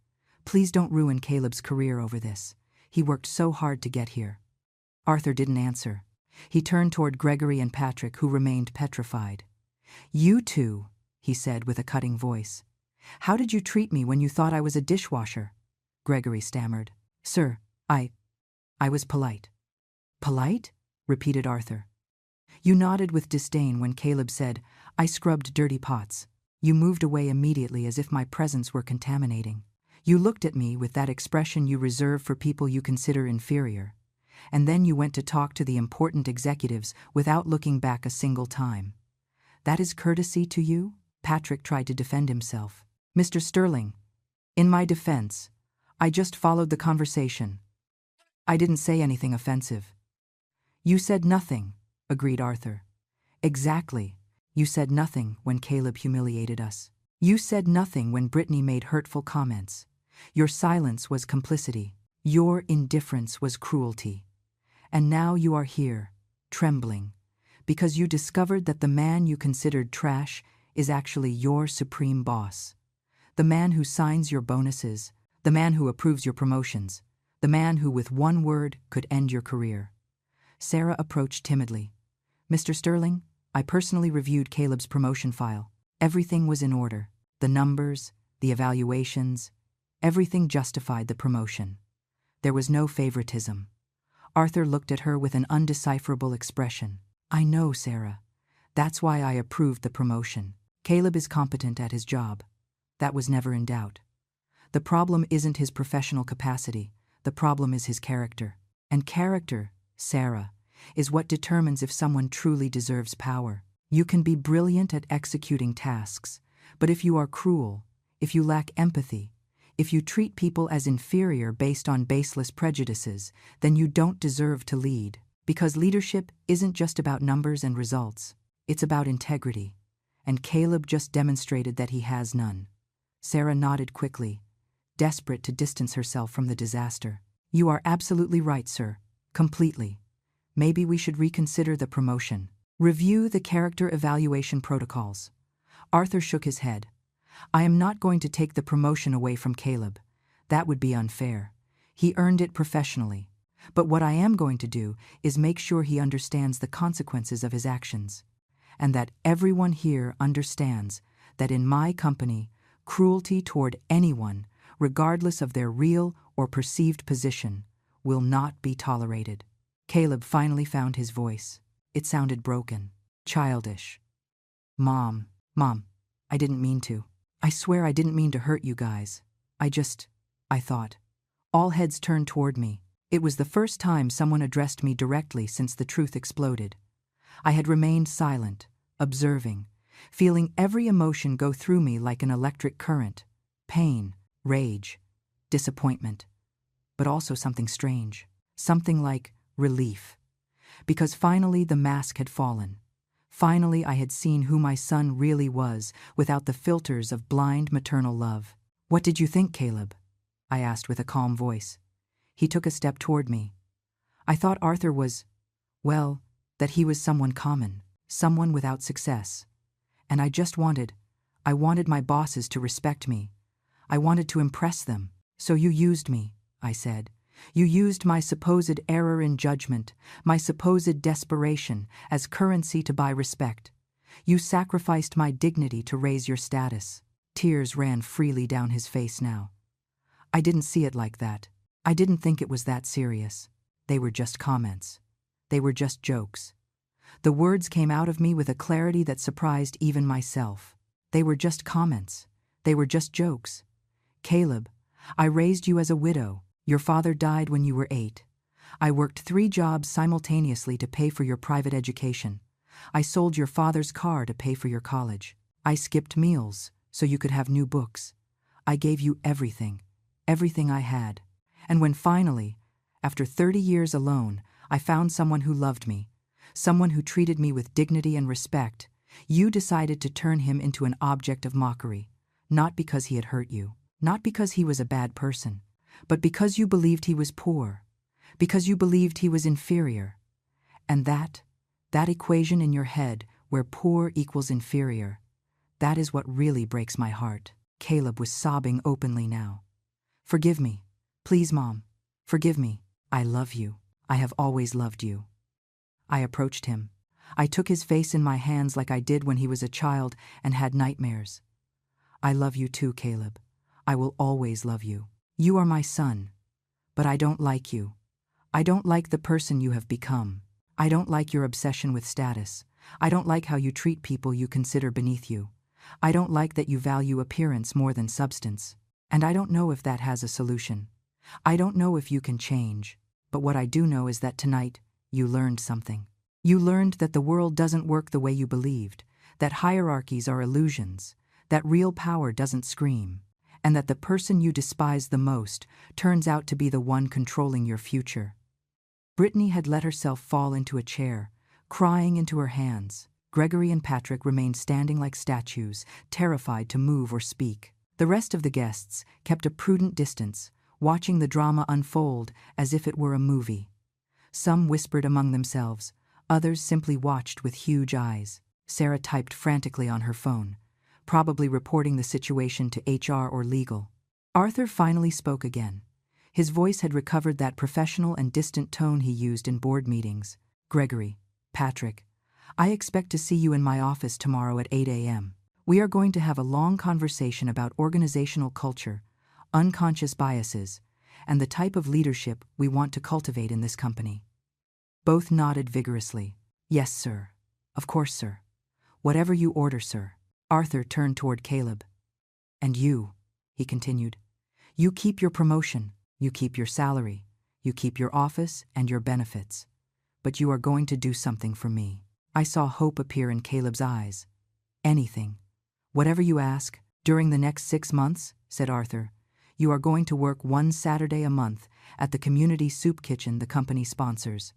Please don't ruin Caleb's career over this. He worked so hard to get here. Arthur didn't answer. He turned toward Gregory and Patrick, who remained petrified. You two, he said with a cutting voice. How did you treat me when you thought I was a dishwasher? Gregory stammered. Sir, I was polite. Polite? Repeated Arthur. You nodded with disdain when Caleb said, "I scrubbed dirty pots." You moved away immediately as if my presence were contaminating. You looked at me with that expression you reserve for people you consider inferior. And then you went to talk to the important executives without looking back a single time. That is courtesy to you? Patrick tried to defend himself. Mr. Sterling, in my defense, I just followed the conversation. I didn't say anything offensive. You said nothing, agreed Arthur. Exactly. You said nothing when Caleb humiliated us. You said nothing when Brittany made hurtful comments. Your silence was complicity. Your indifference was cruelty. And now you are here, trembling, because you discovered that the man you considered trash is actually your supreme boss. The man who signs your bonuses, the man who approves your promotions, the man who with one word could end your career. Sarah approached timidly. Mr. Sterling, I personally reviewed Caleb's promotion file. Everything was in order. The numbers, the evaluations, everything justified the promotion. There was no favoritism. Arthur looked at her with an undecipherable expression. I know, Sarah. That's why I approved the promotion. Caleb is competent at his job. That was never in doubt. The problem isn't his professional capacity. The problem is his character. And character, Sarah, is what determines if someone truly deserves power. You can be brilliant at executing tasks, but if you are cruel, if you lack empathy, if you treat people as inferior based on baseless prejudices, then you don't deserve to lead. Because leadership isn't just about numbers and results. It's about integrity. And Caleb just demonstrated that he has none. Sarah nodded quickly, desperate to distance herself from the disaster. You are absolutely right, sir. Completely. Maybe we should reconsider the promotion. Review the character evaluation protocols. Arthur shook his head. I am not going to take the promotion away from Caleb. That would be unfair. He earned it professionally. But what I am going to do is make sure he understands the consequences of his actions. And that everyone here understands that in my company, cruelty toward anyone, regardless of their real or perceived position, will not be tolerated. Caleb finally found his voice. It sounded broken, childish. Mom, I didn't mean to. I swear I didn't mean to hurt you guys. I thought. All heads turned toward me. It was the first time someone addressed me directly since the truth exploded. I had remained silent, observing, feeling every emotion go through me like an electric current. Pain, rage, disappointment, but also something strange. Something like relief. Because finally the mask had fallen. Finally I had seen who my son really was without the filters of blind maternal love. What did you think, Caleb? I asked with a calm voice. He took a step toward me. I thought Arthur was, well, that he was someone common, someone without success. And I wanted my bosses to respect me. I wanted to impress them. So you used me, I said. You used my supposed error in judgment, my supposed desperation, as currency to buy respect. You sacrificed my dignity to raise your status. Tears ran freely down his face now. I didn't see it like that. I didn't think it was that serious. They were just comments. They were just jokes. The words came out of me with a clarity that surprised even myself. They were just comments. They were just jokes. Caleb, I raised you as a widow. Your father died when you were 8. I worked 3 jobs simultaneously to pay for your private education. I sold your father's car to pay for your college. I skipped meals so you could have new books. I gave you everything, everything I had. And when finally, after 30 years alone, I found someone who loved me, someone who treated me with dignity and respect, you decided to turn him into an object of mockery, not because he had hurt you, not because he was a bad person, but because you believed he was poor, because you believed he was inferior. And that equation in your head where poor equals inferior, that is what really breaks my heart. Caleb was sobbing openly now. Forgive me. Please, Mom. Forgive me. I love you. I have always loved you. I approached him. I took his face in my hands like I did when he was a child and had nightmares. I love you too, Caleb. I will always love you. You are my son, but I don't like you. I don't like the person you have become. I don't like your obsession with status. I don't like how you treat people you consider beneath you. I don't like that you value appearance more than substance. And I don't know if that has a solution. I don't know if you can change. But what I do know is that tonight, you learned something. You learned that the world doesn't work the way you believed, that hierarchies are illusions, that real power doesn't scream, and that the person you despise the most turns out to be the one controlling your future. Brittany had let herself fall into a chair, crying into her hands. Gregory and Patrick remained standing like statues, terrified to move or speak. The rest of the guests kept a prudent distance, watching the drama unfold as if it were a movie. Some whispered among themselves, others simply watched with huge eyes. Sarah typed frantically on her phone, probably reporting the situation to HR or legal. Arthur finally spoke again. His voice had recovered that professional and distant tone he used in board meetings. Gregory, Patrick, I expect to see you in my office tomorrow at 8 a.m. We are going to have a long conversation about organizational culture, unconscious biases, and the type of leadership we want to cultivate in this company. Both nodded vigorously. Yes, sir. Of course, sir. Whatever you order, sir. Arthur turned toward Caleb. And you, he continued, you keep your promotion, you keep your salary, you keep your office and your benefits. But you are going to do something for me. I saw hope appear in Caleb's eyes. Anything. Whatever you ask, during the next 6 months, said Arthur, you are going to work one Saturday a month at the community soup kitchen the company sponsors.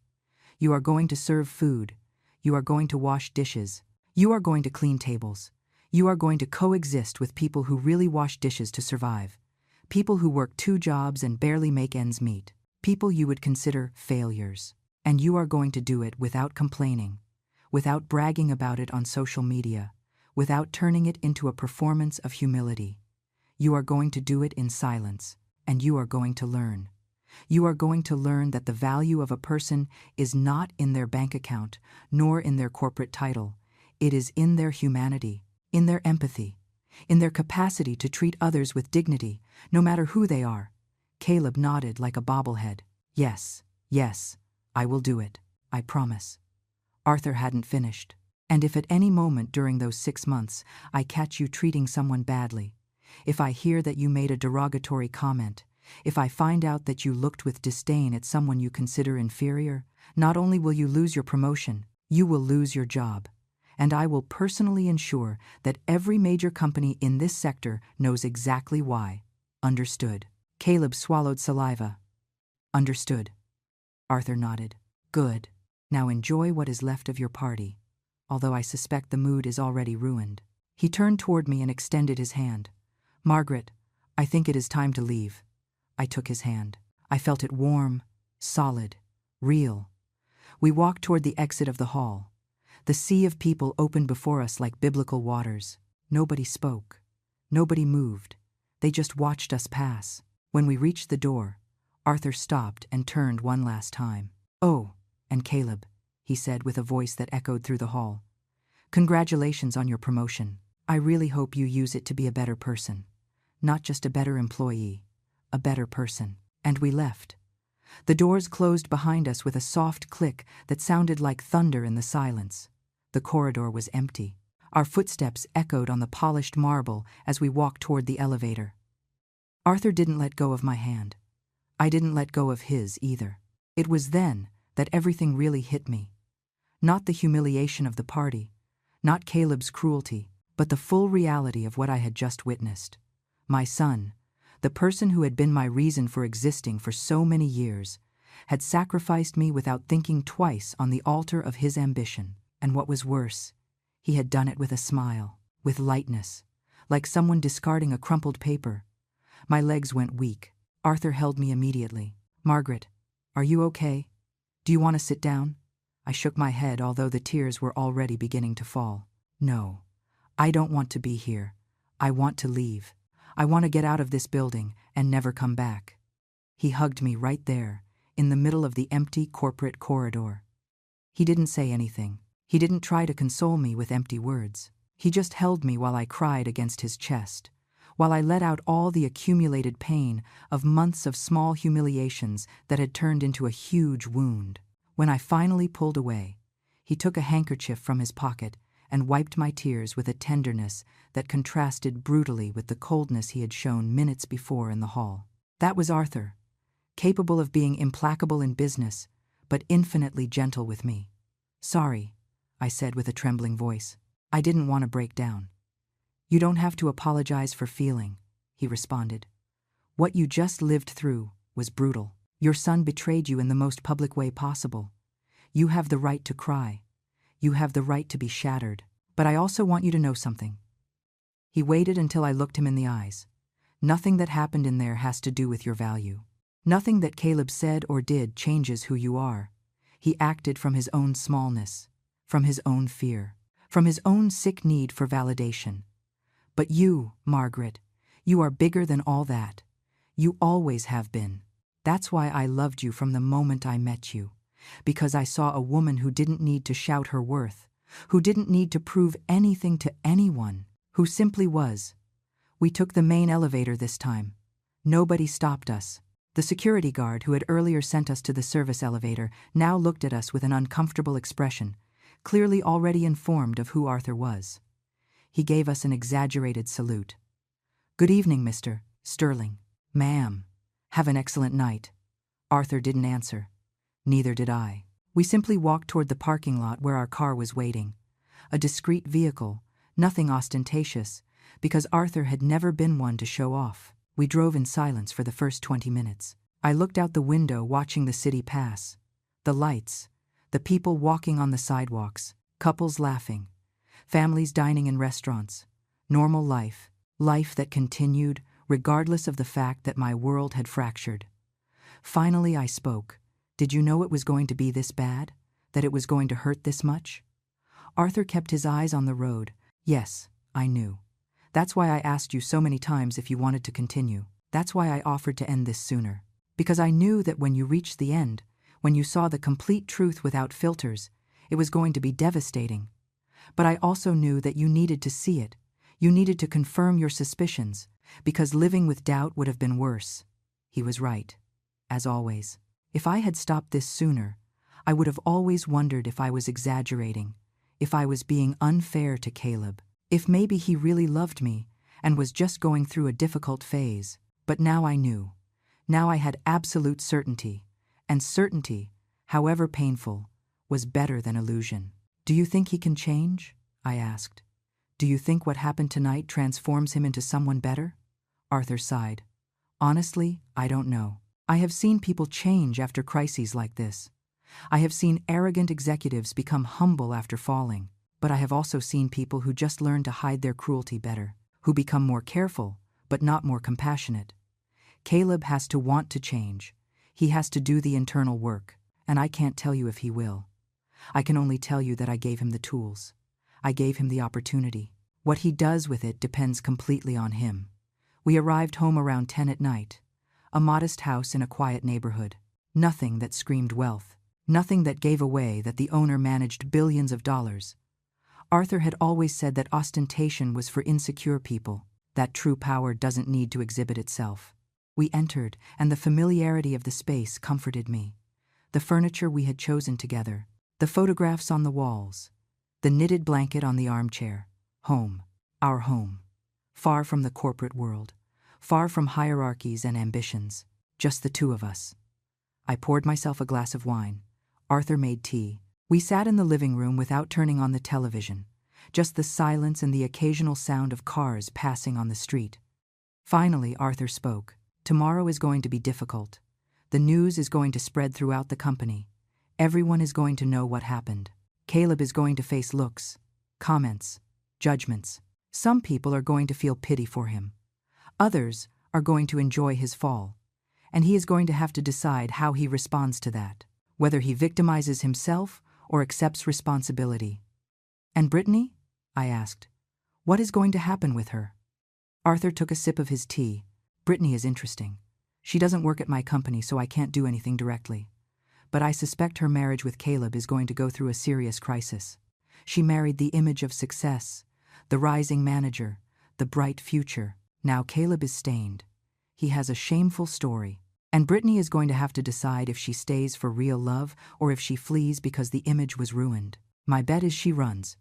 You are going to serve food. You are going to wash dishes. You are going to clean tables. You are going to coexist with people who really wash dishes to survive. People who work 2 jobs and barely make ends meet. People you would consider failures. And you are going to do it without complaining, without bragging about it on social media, without turning it into a performance of humility. You are going to do it in silence, and you are going to learn. You are going to learn that the value of a person is not in their bank account, nor in their corporate title. It is in their humanity, in their empathy, in their capacity to treat others with dignity, no matter who they are. Caleb nodded like a bobblehead. Yes, yes, I will do it, I promise. Arthur hadn't finished. And if at any moment during those 6 months I catch you treating someone badly, if I hear that you made a derogatory comment, if I find out that you looked with disdain at someone you consider inferior, not only will you lose your promotion, you will lose your job. And I will personally ensure that every major company in this sector knows exactly why. Understood. Caleb swallowed saliva. Understood. Arthur nodded. Good. Now enjoy what is left of your party, although I suspect the mood is already ruined. He turned toward me and extended his hand. Margaret, I think it is time to leave. I took his hand. I felt it warm, solid, real. We walked toward the exit of the hall. The sea of people opened before us like biblical waters. Nobody spoke. Nobody moved. They just watched us pass. When we reached the door, Arthur stopped and turned one last time. Oh, and Caleb, he said with a voice that echoed through the hall. Congratulations on your promotion. I really hope you use it to be a better person. Not just a better employee, a better person. And we left. The doors closed behind us with a soft click that sounded like thunder in the silence. The corridor was empty. Our footsteps echoed on the polished marble as we walked toward the elevator. Arthur didn't let go of my hand. I didn't let go of his either. It was then that everything really hit me. Not the humiliation of the party, not Caleb's cruelty, but the full reality of what I had just witnessed. My son, the person who had been my reason for existing for so many years, had sacrificed me without thinking twice on the altar of his ambition. And what was worse, he had done it with a smile, with lightness, like someone discarding a crumpled paper. My legs went weak. Arthur held me immediately. Margaret, are you okay? Do you want to sit down? I shook my head, although the tears were already beginning to fall. No, I don't want to be here. I want to leave. I want to get out of this building and never come back. He hugged me right there, in the middle of the empty corporate corridor. He didn't say anything. He didn't try to console me with empty words. He just held me while I cried against his chest, while I let out all the accumulated pain of months of small humiliations that had turned into a huge wound. When I finally pulled away, he took a handkerchief from his pocket and wiped my tears with a tenderness that contrasted brutally with the coldness he had shown minutes before in the hall. That was Arthur, capable of being implacable in business, but infinitely gentle with me. "Sorry," I said with a trembling voice. "I didn't want to break down." "You don't have to apologize for feeling," he responded. "What you just lived through was brutal. Your son betrayed you in the most public way possible. You have the right to cry. You have the right to be shattered. But I also want you to know something." He waited until I looked him in the eyes. "Nothing that happened in there has to do with your value. Nothing that Caleb said or did changes who you are. He acted from his own smallness, from his own fear, from his own sick need for validation. But you, Margaret, you are bigger than all that. You always have been. That's why I loved you from the moment I met you, because I saw a woman who didn't need to shout her worth, who didn't need to prove anything to anyone, who simply was. We took the main elevator this time. Nobody stopped us. The security guard who had earlier sent us to the service elevator now looked at us with an uncomfortable expression, clearly already informed of who Arthur was. He gave us an exaggerated salute. "Good evening, Mr. Sterling." "Ma'am. Have an excellent night." Arthur didn't answer. Neither did I. We simply walked toward the parking lot where our car was waiting. A discreet vehicle, nothing ostentatious, because Arthur had never been one to show off. We drove in silence for the first 20 minutes. I looked out the window watching the city pass. The lights, the people walking on the sidewalks, couples laughing, families dining in restaurants, normal life, life that continued regardless of the fact that my world had fractured. Finally I spoke. "Did you know it was going to be this bad? That it was going to hurt this much?" Arthur kept his eyes on the road. "Yes, I knew. That's why I asked you so many times if you wanted to continue. That's why I offered to end this sooner. Because I knew that when you reached the end, when you saw the complete truth without filters, it was going to be devastating. But I also knew that you needed to see it. You needed to confirm your suspicions, because living with doubt would have been worse." He was right, as always. If I had stopped this sooner, I would have always wondered if I was exaggerating, if I was being unfair to Caleb, if maybe he really loved me and was just going through a difficult phase. But now I knew. Now I had absolute certainty, and certainty, however painful, was better than illusion. "Do you think he can change?" I asked. "Do you think what happened tonight transforms him into someone better?" Arthur sighed. "Honestly, I don't know. I have seen people change after crises like this. I have seen arrogant executives become humble after falling, but I have also seen people who just learn to hide their cruelty better, who become more careful, but not more compassionate. Caleb has to want to change. He has to do the internal work, and I can't tell you if he will. I can only tell you that I gave him the tools. I gave him the opportunity. What he does with it depends completely on him." We arrived home around 10 at night. A modest house in a quiet neighborhood. Nothing that screamed wealth. Nothing that gave away that the owner managed billions of dollars. Arthur had always said that ostentation was for insecure people, that true power doesn't need to exhibit itself. We entered, and the familiarity of the space comforted me. The furniture we had chosen together, the photographs on the walls, the knitted blanket on the armchair. Home. Our home. Far from the corporate world, far from hierarchies and ambitions, just the two of us. I poured myself a glass of wine. Arthur made tea. We sat in the living room without turning on the television, just the silence and the occasional sound of cars passing on the street. Finally, Arthur spoke. "Tomorrow is going to be difficult. The news is going to spread throughout the company. Everyone is going to know what happened. Caleb is going to face looks, comments, judgments. Some people are going to feel pity for him. Others are going to enjoy his fall. And he is going to have to decide how he responds to that, whether he victimizes himself or accepts responsibility." "And Brittany?" I asked. "What is going to happen with her?" Arthur took a sip of his tea. "Brittany is interesting. She doesn't work at my company, so I can't do anything directly. But I suspect her marriage with Caleb is going to go through a serious crisis. She married the image of success, the rising manager, the bright future. Now Caleb is stained. He has a shameful story. And Brittany is going to have to decide if she stays for real love or if she flees because the image was ruined. My bet is she runs.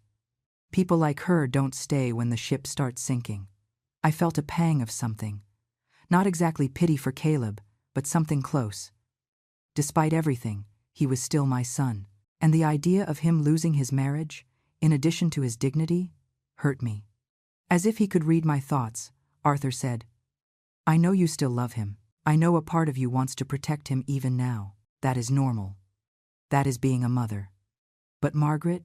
People like her don't stay when the ship starts sinking. I felt a pang of something. Not exactly pity for Caleb, but something close. Despite everything, he was still my son. And the idea of him losing his marriage, in addition to his dignity, hurt me. As if he could read my thoughts, Arthur said, "I know you still love him. I know a part of you wants to protect him even now. That is normal. That is being a mother. But Margaret,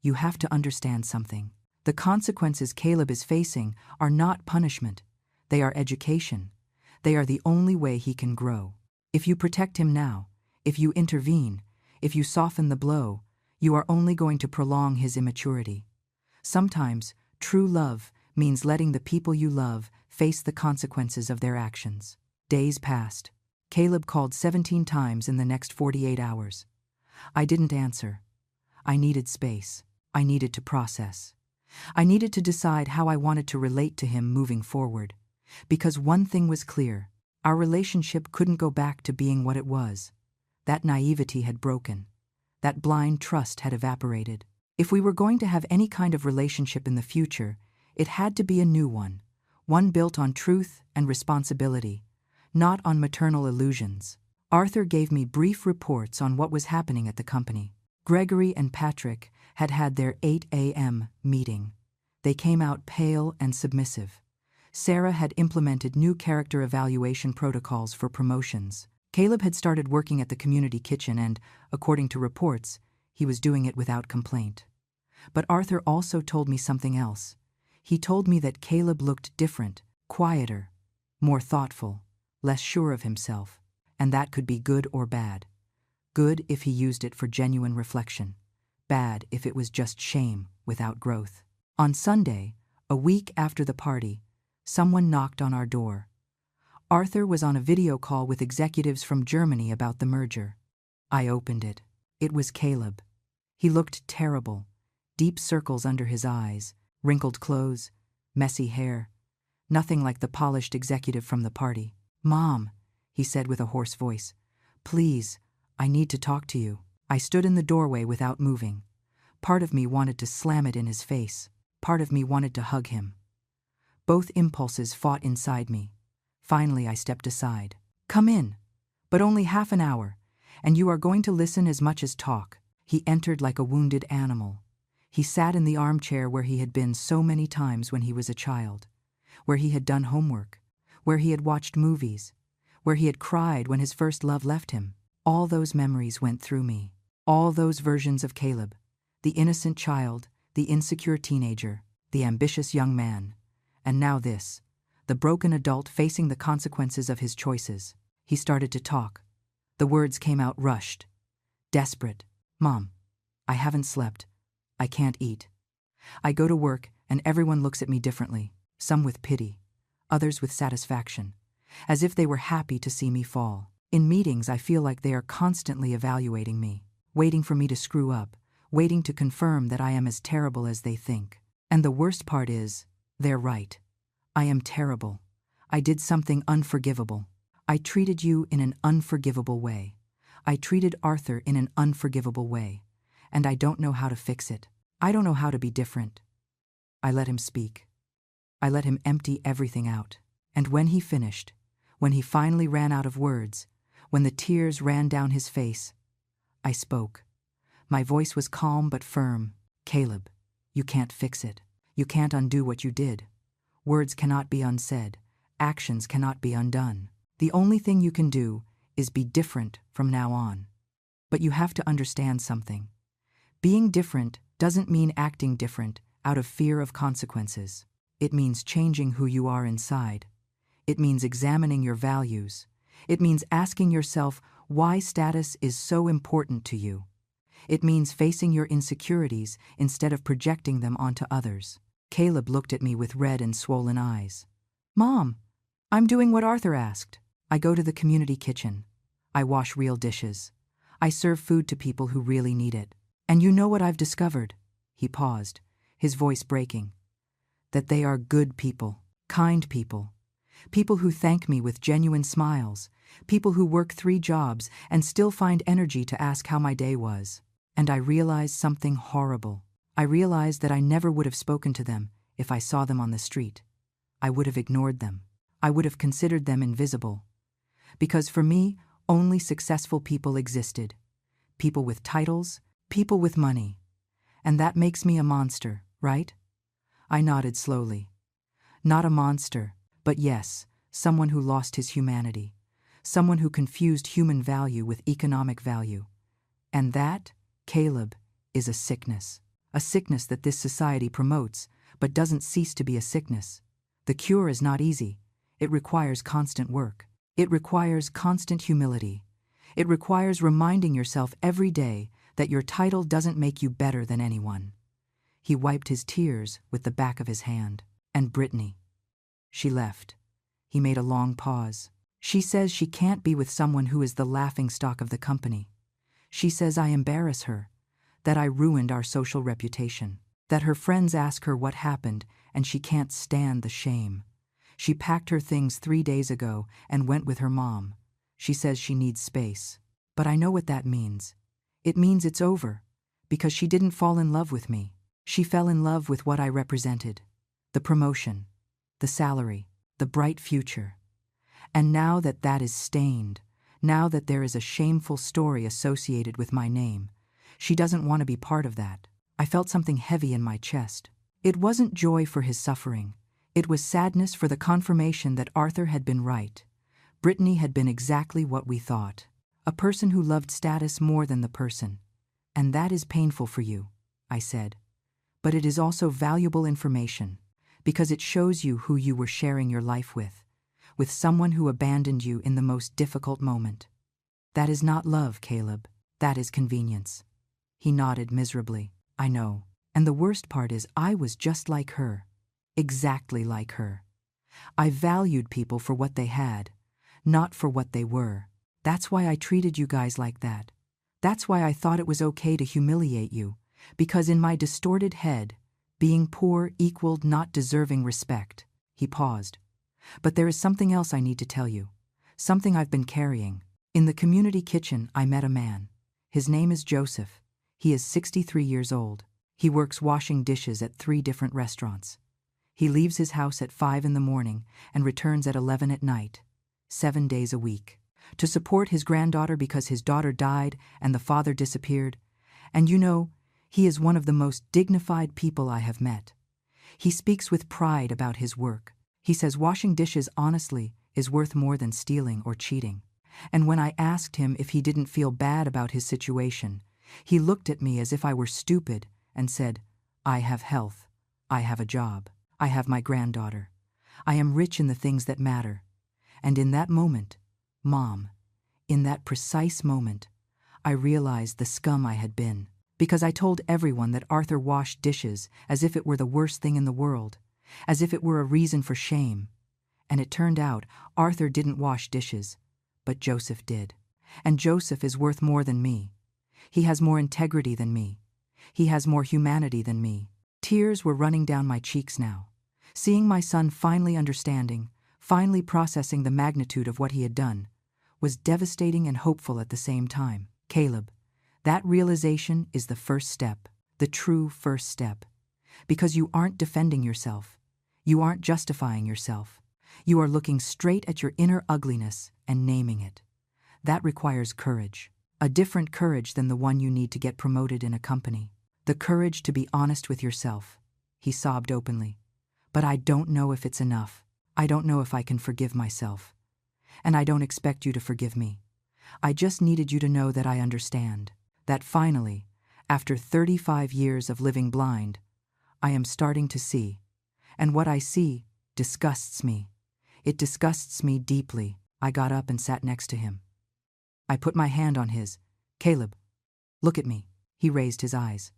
you have to understand something. The consequences Caleb is facing are not punishment. They are education. They are the only way he can grow. If you protect him now, if you intervene, if you soften the blow, you are only going to prolong his immaturity. Sometimes, true love means letting the people you love face the consequences of their actions." Days passed. Caleb called 17 times in the next 48 hours. I didn't answer. I needed space. I needed to process. I needed to decide how I wanted to relate to him moving forward. Because one thing was clear. Our relationship couldn't go back to being what it was. That naivety had broken. That blind trust had evaporated. If we were going to have any kind of relationship in the future, it had to be a new one built on truth and responsibility, not on maternal illusions. Arthur gave me brief reports on what was happening at the company. Gregory and Patrick had had their 8 a.m. meeting. They came out pale and submissive. Sarah had implemented new character evaluation protocols for promotions. Caleb had started working at the community kitchen and, according to reports, he was doing it without complaint. But Arthur also told me something else. He told me that Caleb looked different, quieter, more thoughtful, less sure of himself, and that could be good or bad. Good if he used it for genuine reflection. Bad if it was just shame without growth. On Sunday, a week after the party, someone knocked on our door. Arthur was on a video call with executives from Germany about the merger. I opened it. It was Caleb. He looked terrible. Deep circles under his eyes, wrinkled clothes, messy hair. Nothing like the polished executive from the party. "Mom," he said with a hoarse voice, "please, I need to talk to you." I stood in the doorway without moving. Part of me wanted to slam it in his face. Part of me wanted to hug him. Both impulses fought inside me. Finally, I stepped aside. "Come in, but only half an hour, and you are going to listen as much as talk." He entered like a wounded animal. He sat in the armchair where he had been so many times when he was a child, where he had done homework, where he had watched movies, where he had cried when his first love left him. All those memories went through me. All those versions of Caleb, the innocent child, the insecure teenager, the ambitious young man, and now this, the broken adult facing the consequences of his choices. He started to talk. The words came out rushed, desperate. "Mom, I haven't slept. I can't eat. I go to work and everyone looks at me differently, some with pity, others with satisfaction, as if they were happy to see me fall. In meetings, I feel like they are constantly evaluating me, waiting for me to screw up, waiting to confirm that I am as terrible as they think. And the worst part is, they're right. I am terrible. I did something unforgivable. I treated you in an unforgivable way. I treated Arthur in an unforgivable way. And I don't know how to fix it. I don't know how to be different." I let him speak. I let him empty everything out. And when he finished, when he finally ran out of words, when the tears ran down his face, I spoke. My voice was calm but firm. "Caleb, you can't fix it. You can't undo what you did. Words cannot be unsaid. Actions cannot be undone. The only thing you can do is be different from now on. But you have to understand something. Being different doesn't mean acting different out of fear of consequences. It means changing who you are inside. It means examining your values. It means asking yourself why status is so important to you. It means facing your insecurities instead of projecting them onto others." Caleb looked at me with red and swollen eyes. "Mom, I'm doing what Arthur asked. I go to the community kitchen. I wash real dishes. I serve food to people who really need it. And you know what I've discovered?" He paused, his voice breaking. "That they are good people, kind people. People who thank me with genuine smiles. People who work 3 jobs and still find energy to ask how my day was. And I realized something horrible. I realized that I never would have spoken to them if I saw them on the street. I would have ignored them. I would have considered them invisible. Because for me, only successful people existed. People with titles, people with money. And that makes me a monster, right? I nodded slowly. Not a monster, but yes, someone who lost his humanity. Someone who confused human value with economic value. And that, Caleb, is a sickness. A sickness that this society promotes, but doesn't cease to be a sickness. The cure is not easy. It requires constant work. It requires constant humility. It requires reminding yourself every day that your title doesn't make you better than anyone. He wiped his tears with the back of his hand. And Brittany. She left. He made a long pause. She says she can't be with someone who is the laughingstock of the company. She says I embarrass her, that I ruined our social reputation, that her friends ask her what happened and she can't stand the shame. She packed her things 3 days ago and went with her mom. She says she needs space. But I know what that means. It means it's over, because she didn't fall in love with me. She fell in love with what I represented. The promotion, the salary, the bright future. And now that that is stained, now that there is a shameful story associated with my name, she doesn't want to be part of that. I felt something heavy in my chest. It wasn't joy for his suffering. It was sadness for the confirmation that Arthur had been right. Brittany had been exactly what we thought. A person who loved status more than the person. And that is painful for you, I said. But it is also valuable information, because it shows you who you were sharing your life with someone who abandoned you in the most difficult moment. That is not love, Caleb. That is convenience. He nodded miserably. I know. And the worst part is I was just like her. Exactly like her. I valued people for what they had, not for what they were. That's why I treated you guys like that. That's why I thought it was okay to humiliate you, because in my distorted head, being poor equaled not deserving respect. He paused. But there is something else I need to tell you. Something I've been carrying. In the community kitchen, I met a man. His name is Joseph. He is 63 years old. He works washing dishes at 3 different restaurants. He leaves his house at 5 in the morning and returns at 11 at night, 7 days a week, to support his granddaughter because his daughter died and the father disappeared. And you know, he is one of the most dignified people I have met. He speaks with pride about his work. He says washing dishes honestly is worth more than stealing or cheating. And when I asked him if he didn't feel bad about his situation, he looked at me as if I were stupid and said, I have health. I have a job. I have my granddaughter. I am rich in the things that matter. And in that moment, Mom, in that precise moment, I realized the scum I had been. Because I told everyone that Arthur washed dishes as if it were the worst thing in the world, as if it were a reason for shame. And it turned out Arthur didn't wash dishes, but Joseph did. And Joseph is worth more than me. He has more integrity than me. He has more humanity than me. Tears were running down my cheeks now. Seeing my son finally understanding, finally processing the magnitude of what he had done, was devastating and hopeful at the same time. Caleb, that realization is the first step, the true first step. Because you aren't defending yourself. You aren't justifying yourself. You are looking straight at your inner ugliness and naming it. That requires courage. A different courage than the one you need to get promoted in a company. The courage to be honest with yourself. He sobbed openly. But I don't know if it's enough. I don't know if I can forgive myself. And I don't expect you to forgive me. I just needed you to know that I understand. That finally, after 35 years of living blind, I am starting to see. And what I see disgusts me. It disgusts me deeply. I got up and sat next to him. I put my hand on his. Caleb, look at me. He raised his eyes.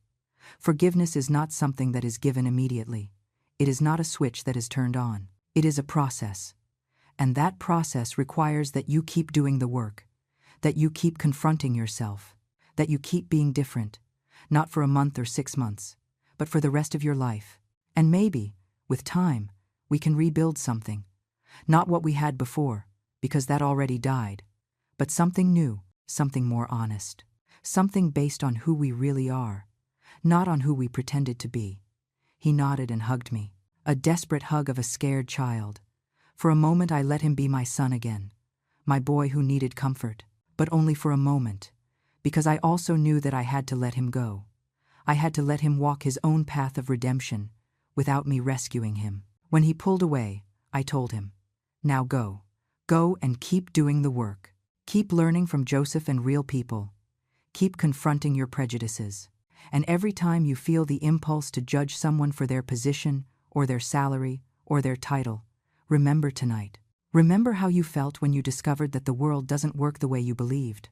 Forgiveness is not something that is given immediately. It is not a switch that is turned on. It is a process. And that process requires that you keep doing the work, that you keep confronting yourself, that you keep being different, not for a month or 6 months, but for the rest of your life. And maybe, with time, we can rebuild something. Not what we had before, because that already died, but something new, something more honest. Something based on who we really are, not on who we pretended to be. He nodded and hugged me, a desperate hug of a scared child. For a moment I let him be my son again, my boy who needed comfort, but only for a moment, because I also knew that I had to let him go. I had to let him walk his own path of redemption, without me rescuing him. When he pulled away, I told him, "Now go. Go and keep doing the work. Keep learning from Joseph and real people. Keep confronting your prejudices. And every time you feel the impulse to judge someone for their position, or their salary, or their title, remember tonight. Remember how you felt when you discovered that the world doesn't work the way you believed.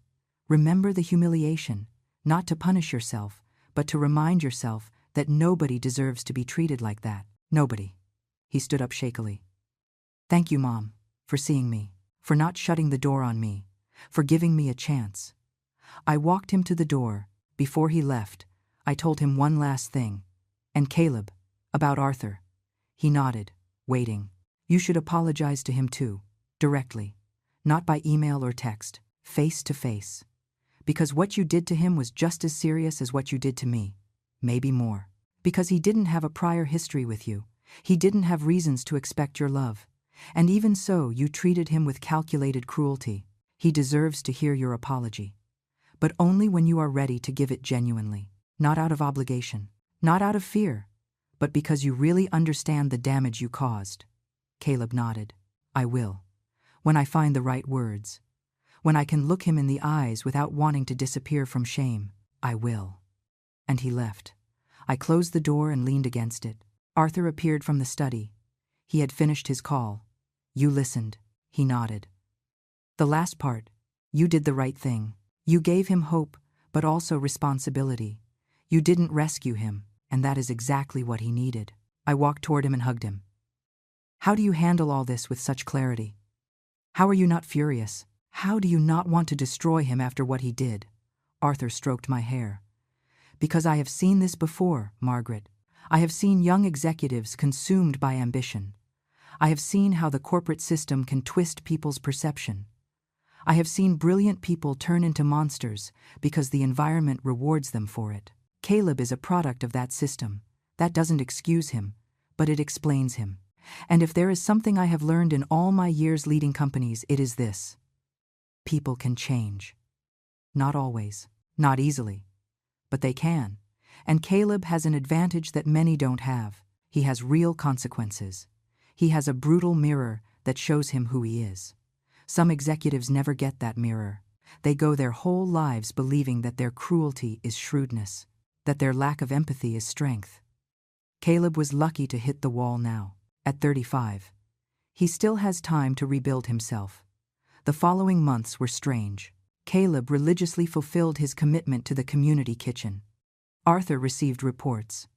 Remember the humiliation, not to punish yourself, but to remind yourself that nobody deserves to be treated like that. Nobody." He stood up shakily. "Thank you, Mom, for seeing me, for not shutting the door on me, for giving me a chance." I walked him to the door. Before he left, I told him one last thing. "And Caleb, about Arthur." He nodded, waiting. "You should apologize to him too, directly. Not by email or text, face to face. Because what you did to him was just as serious as what you did to me, maybe more. Because he didn't have a prior history with you. He didn't have reasons to expect your love. And even so, you treated him with calculated cruelty. He deserves to hear your apology. But only when you are ready to give it genuinely, not out of obligation, not out of fear, but because you really understand the damage you caused." Caleb nodded. "I will. When I find the right words. When I can look him in the eyes without wanting to disappear from shame, I will." And he left. I closed the door and leaned against it. Arthur appeared from the study. He had finished his call. "You listened." He nodded. "The last part. You did the right thing. You gave him hope, but also responsibility. You didn't rescue him, and that is exactly what he needed." I walked toward him and hugged him. "How do you handle all this with such clarity? How are you not furious? How do you not want to destroy him after what he did?" Arthur stroked my hair. "Because I have seen this before, Margaret. I have seen young executives consumed by ambition. I have seen how the corporate system can twist people's perception. I have seen brilliant people turn into monsters because the environment rewards them for it. Caleb is a product of that system. That doesn't excuse him, but it explains him. And if there is something I have learned in all my years leading companies, it is this. People can change. Not always, not easily, but they can. And Caleb has an advantage that many don't have. He has real consequences. He has a brutal mirror that shows him who he is. Some executives never get that mirror. They go their whole lives believing that their cruelty is shrewdness, that their lack of empathy is strength. Caleb was lucky to hit the wall now, at 35. He still has time to rebuild himself. The following months were strange. Caleb religiously fulfilled his commitment to the community kitchen. Arthur received reports.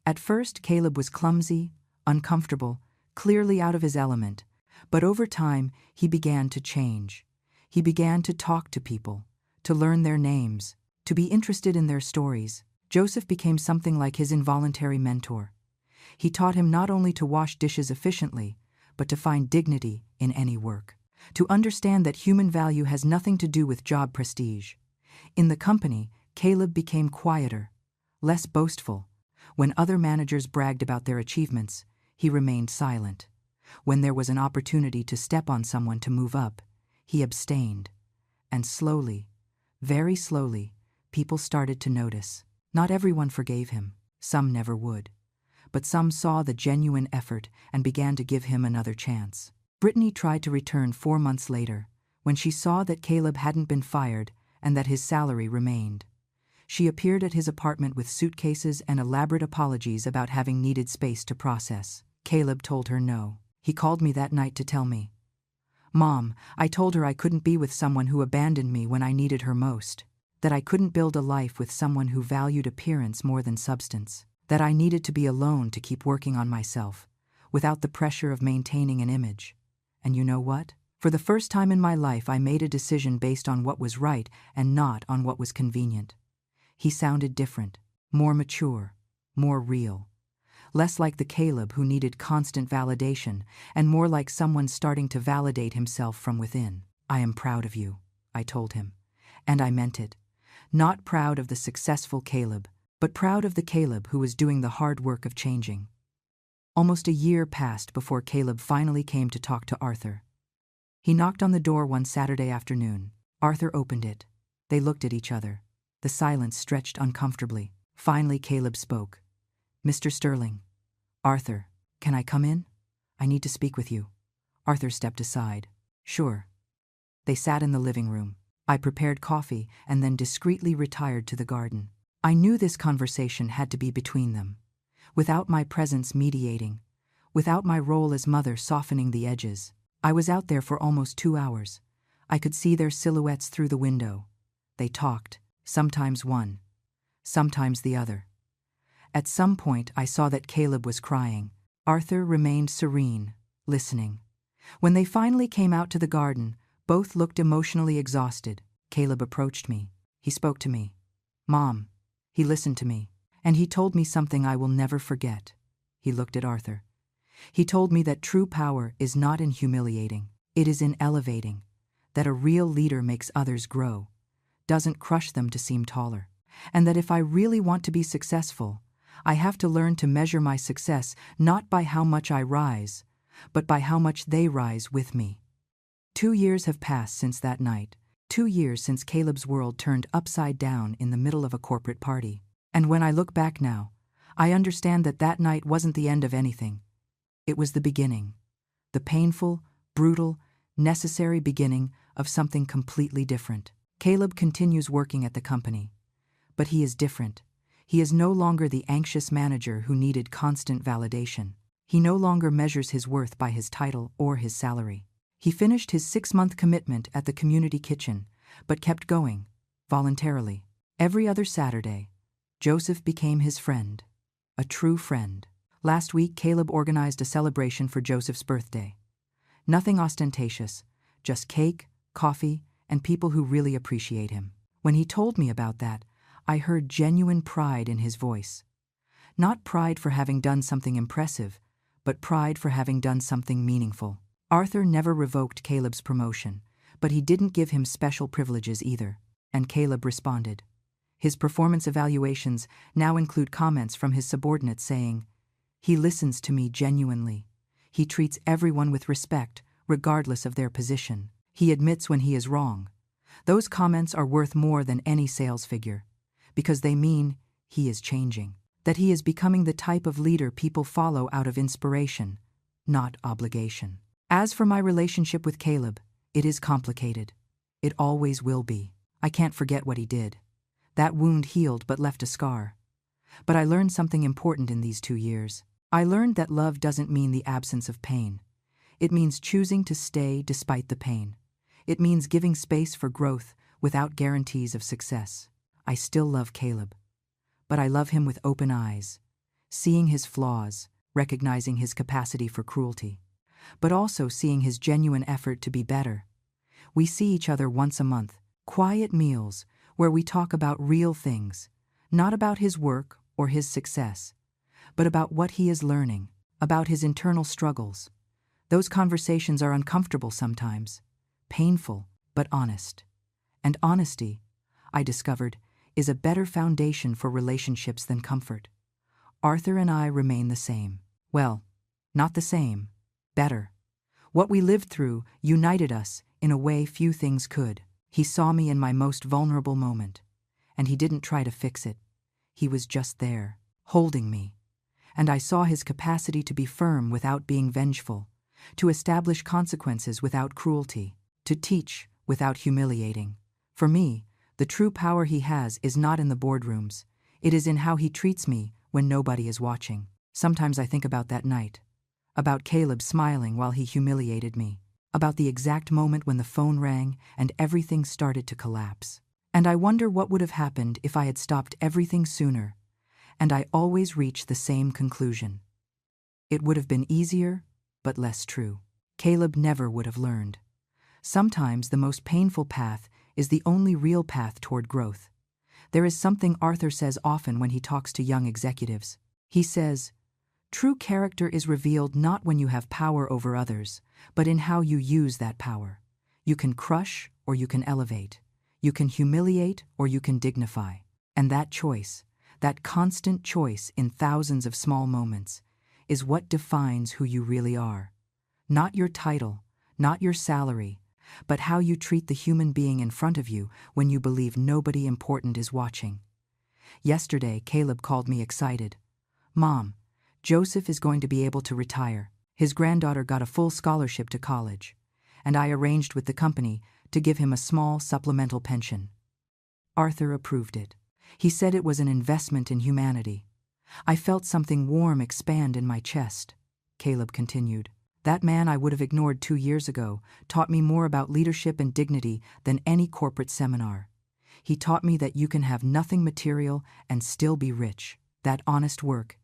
At first, Caleb was clumsy, uncomfortable, clearly out of his element, but over time, he began to change. He began to talk to people, to learn their names, to be interested in their stories. Joseph became something like his involuntary mentor. He taught him not only to wash dishes efficiently, but to find dignity in any work, to understand that human value has nothing to do with job prestige. In the company, Caleb became quieter, less boastful. When other managers bragged about their achievements, he remained silent. When there was an opportunity to step on someone to move up, he abstained. And slowly, very slowly, people started to notice. Not everyone forgave him. Some never would. But some saw the genuine effort and began to give him another chance. Brittany tried to return 4 months later, when she saw that Caleb hadn't been fired and that his salary remained. She appeared at his apartment with suitcases and elaborate apologies about having needed space to process. Caleb told her no. He called me that night to tell me, "Mom, I told her I couldn't be with someone who abandoned me when I needed her most, that I couldn't build a life with someone who valued appearance more than substance, that I needed to be alone to keep working on myself, without the pressure of maintaining an image. And you know what? For the first time in my life, I made a decision based on what was right and not on what was convenient." He sounded different, more mature, more real. less like the Caleb who needed constant validation, and more like someone starting to validate himself from within. "I am proud of you," I told him. And I meant it. Not proud of the successful Caleb, but proud of the Caleb who was doing the hard work of changing. Almost a year passed before Caleb finally came to talk to Arthur. He knocked on the door one Saturday afternoon. Arthur opened it. They looked at each other. The silence stretched uncomfortably. Finally, Caleb spoke. "Mr. Sterling." "Arthur, can I come in? I need to speak with you." Arthur stepped aside. "Sure." They sat in the living room. I prepared coffee and then discreetly retired to the garden. I knew this conversation had to be between them. Without my presence mediating, without my role as mother softening the edges, I was out there for almost 2 hours. I could see their silhouettes through the window. They talked, sometimes one, sometimes the other. At some point, I saw that Caleb was crying. Arthur remained serene, listening. When they finally came out to the garden, both looked emotionally exhausted. Caleb approached me. He spoke to me. "Mom." He listened to me. And he told me something I will never forget. He looked at Arthur. He told me that true power is not in humiliating. It is in elevating. That a real leader makes others grow, doesn't crush them to seem taller. And that if I really want to be successful, I have to learn to measure my success not by how much I rise, but by how much they rise with me. 2 years have passed since that night. 2 years since Caleb's world turned upside down in the middle of a corporate party. And when I look back now, I understand that that night wasn't the end of anything. It was the beginning. The painful, brutal, necessary beginning of something completely different. Caleb continues working at the company. But he is different. He is no longer the anxious manager who needed constant validation. He no longer measures his worth by his title or his salary. He finished his 6-month commitment at the community kitchen, but kept going, voluntarily. Every other Saturday, Joseph became his friend, a true friend. Last week, Caleb organized a celebration for Joseph's birthday. Nothing ostentatious, just cake, coffee, and people who really appreciate him. When he told me about that, I heard genuine pride in his voice. Not pride for having done something impressive, but pride for having done something meaningful. Arthur never revoked Caleb's promotion, but he didn't give him special privileges either, and Caleb responded. His performance evaluations now include comments from his subordinates saying, "He listens to me genuinely. He treats everyone with respect, regardless of their position. He admits when he is wrong." Those comments are worth more than any sales figure, because they mean he is changing, that he is becoming the type of leader people follow out of inspiration, not obligation. As for my relationship with Caleb, it is complicated. It always will be. I can't forget what he did. That wound healed but left a scar. But I learned something important in these 2 years. I learned that love doesn't mean the absence of pain. It means choosing to stay despite the pain. It means giving space for growth without guarantees of success. I still love Caleb, but I love him with open eyes, seeing his flaws, recognizing his capacity for cruelty, but also seeing his genuine effort to be better. We see each other once a month, quiet meals where we talk about real things, not about his work or his success, but about what he is learning, about his internal struggles. Those conversations are uncomfortable sometimes, painful, but honest. And honesty, I discovered, is a better foundation for relationships than comfort. Arthur and I remain the same. Well, not the same, better. What we lived through united us in a way few things could. He saw me in my most vulnerable moment, and he didn't try to fix it. He was just there, holding me. And I saw his capacity to be firm without being vengeful, to establish consequences without cruelty, to teach without humiliating. For me, the true power he has is not in the boardrooms. It is in how he treats me when nobody is watching. Sometimes I think about that night, about Caleb smiling while he humiliated me, about the exact moment when the phone rang and everything started to collapse. And I wonder what would have happened if I had stopped everything sooner, and I always reach the same conclusion. It would have been easier, but less true. Caleb never would have learned. Sometimes the most painful path is the only real path toward growth. There is something Arthur says often when he talks to young executives. He says, True character is revealed not when you have power over others, but in how you use that power. You can crush or you can elevate. You can humiliate or you can dignify. And that choice, that constant choice in thousands of small moments, is what defines who you really are. Not your title, not your salary, but how you treat the human being in front of you when you believe nobody important is watching. Yesterday, Caleb called me excited. "Mom, Joseph is going to be able to retire. His granddaughter got a full scholarship to college, and I arranged with the company to give him a small supplemental pension." Arthur approved it. He said it was an investment in humanity. I felt something warm expand in my chest. Caleb continued. "That man I would have ignored 2 years ago taught me more about leadership and dignity than any corporate seminar. He taught me that you can have nothing material and still be rich. That honest work,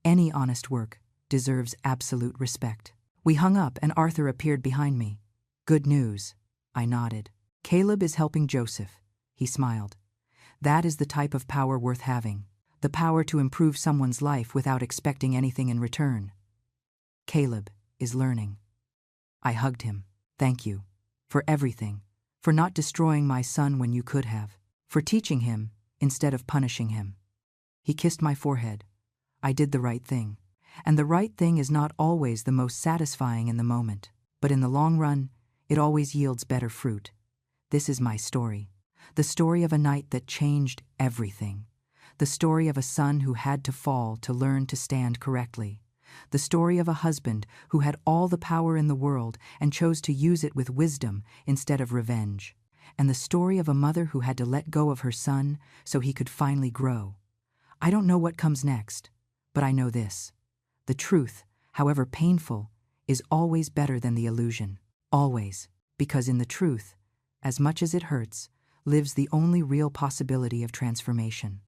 any honest work, deserves absolute respect." We hung up and Arthur appeared behind me. "Good news," I nodded. "Caleb is helping Joseph," he smiled. "That is the type of power worth having. The power to improve someone's life without expecting anything in return. Caleb is learning." I hugged him. "Thank you. For everything. For not destroying my son when you could have. For teaching him instead of punishing him." He kissed my forehead. "I did the right thing. And the right thing is not always the most satisfying in the moment. But in the long run, it always yields better fruit. This is my story. The story of a night that changed everything. The story of a son who had to fall to learn to stand correctly. The story of a husband who had all the power in the world and chose to use it with wisdom instead of revenge. And the story of a mother who had to let go of her son so he could finally grow. I don't know what comes next, but I know this. The truth, however painful, is always better than the illusion. Always, because in the truth, as much as it hurts, lives the only real possibility of transformation.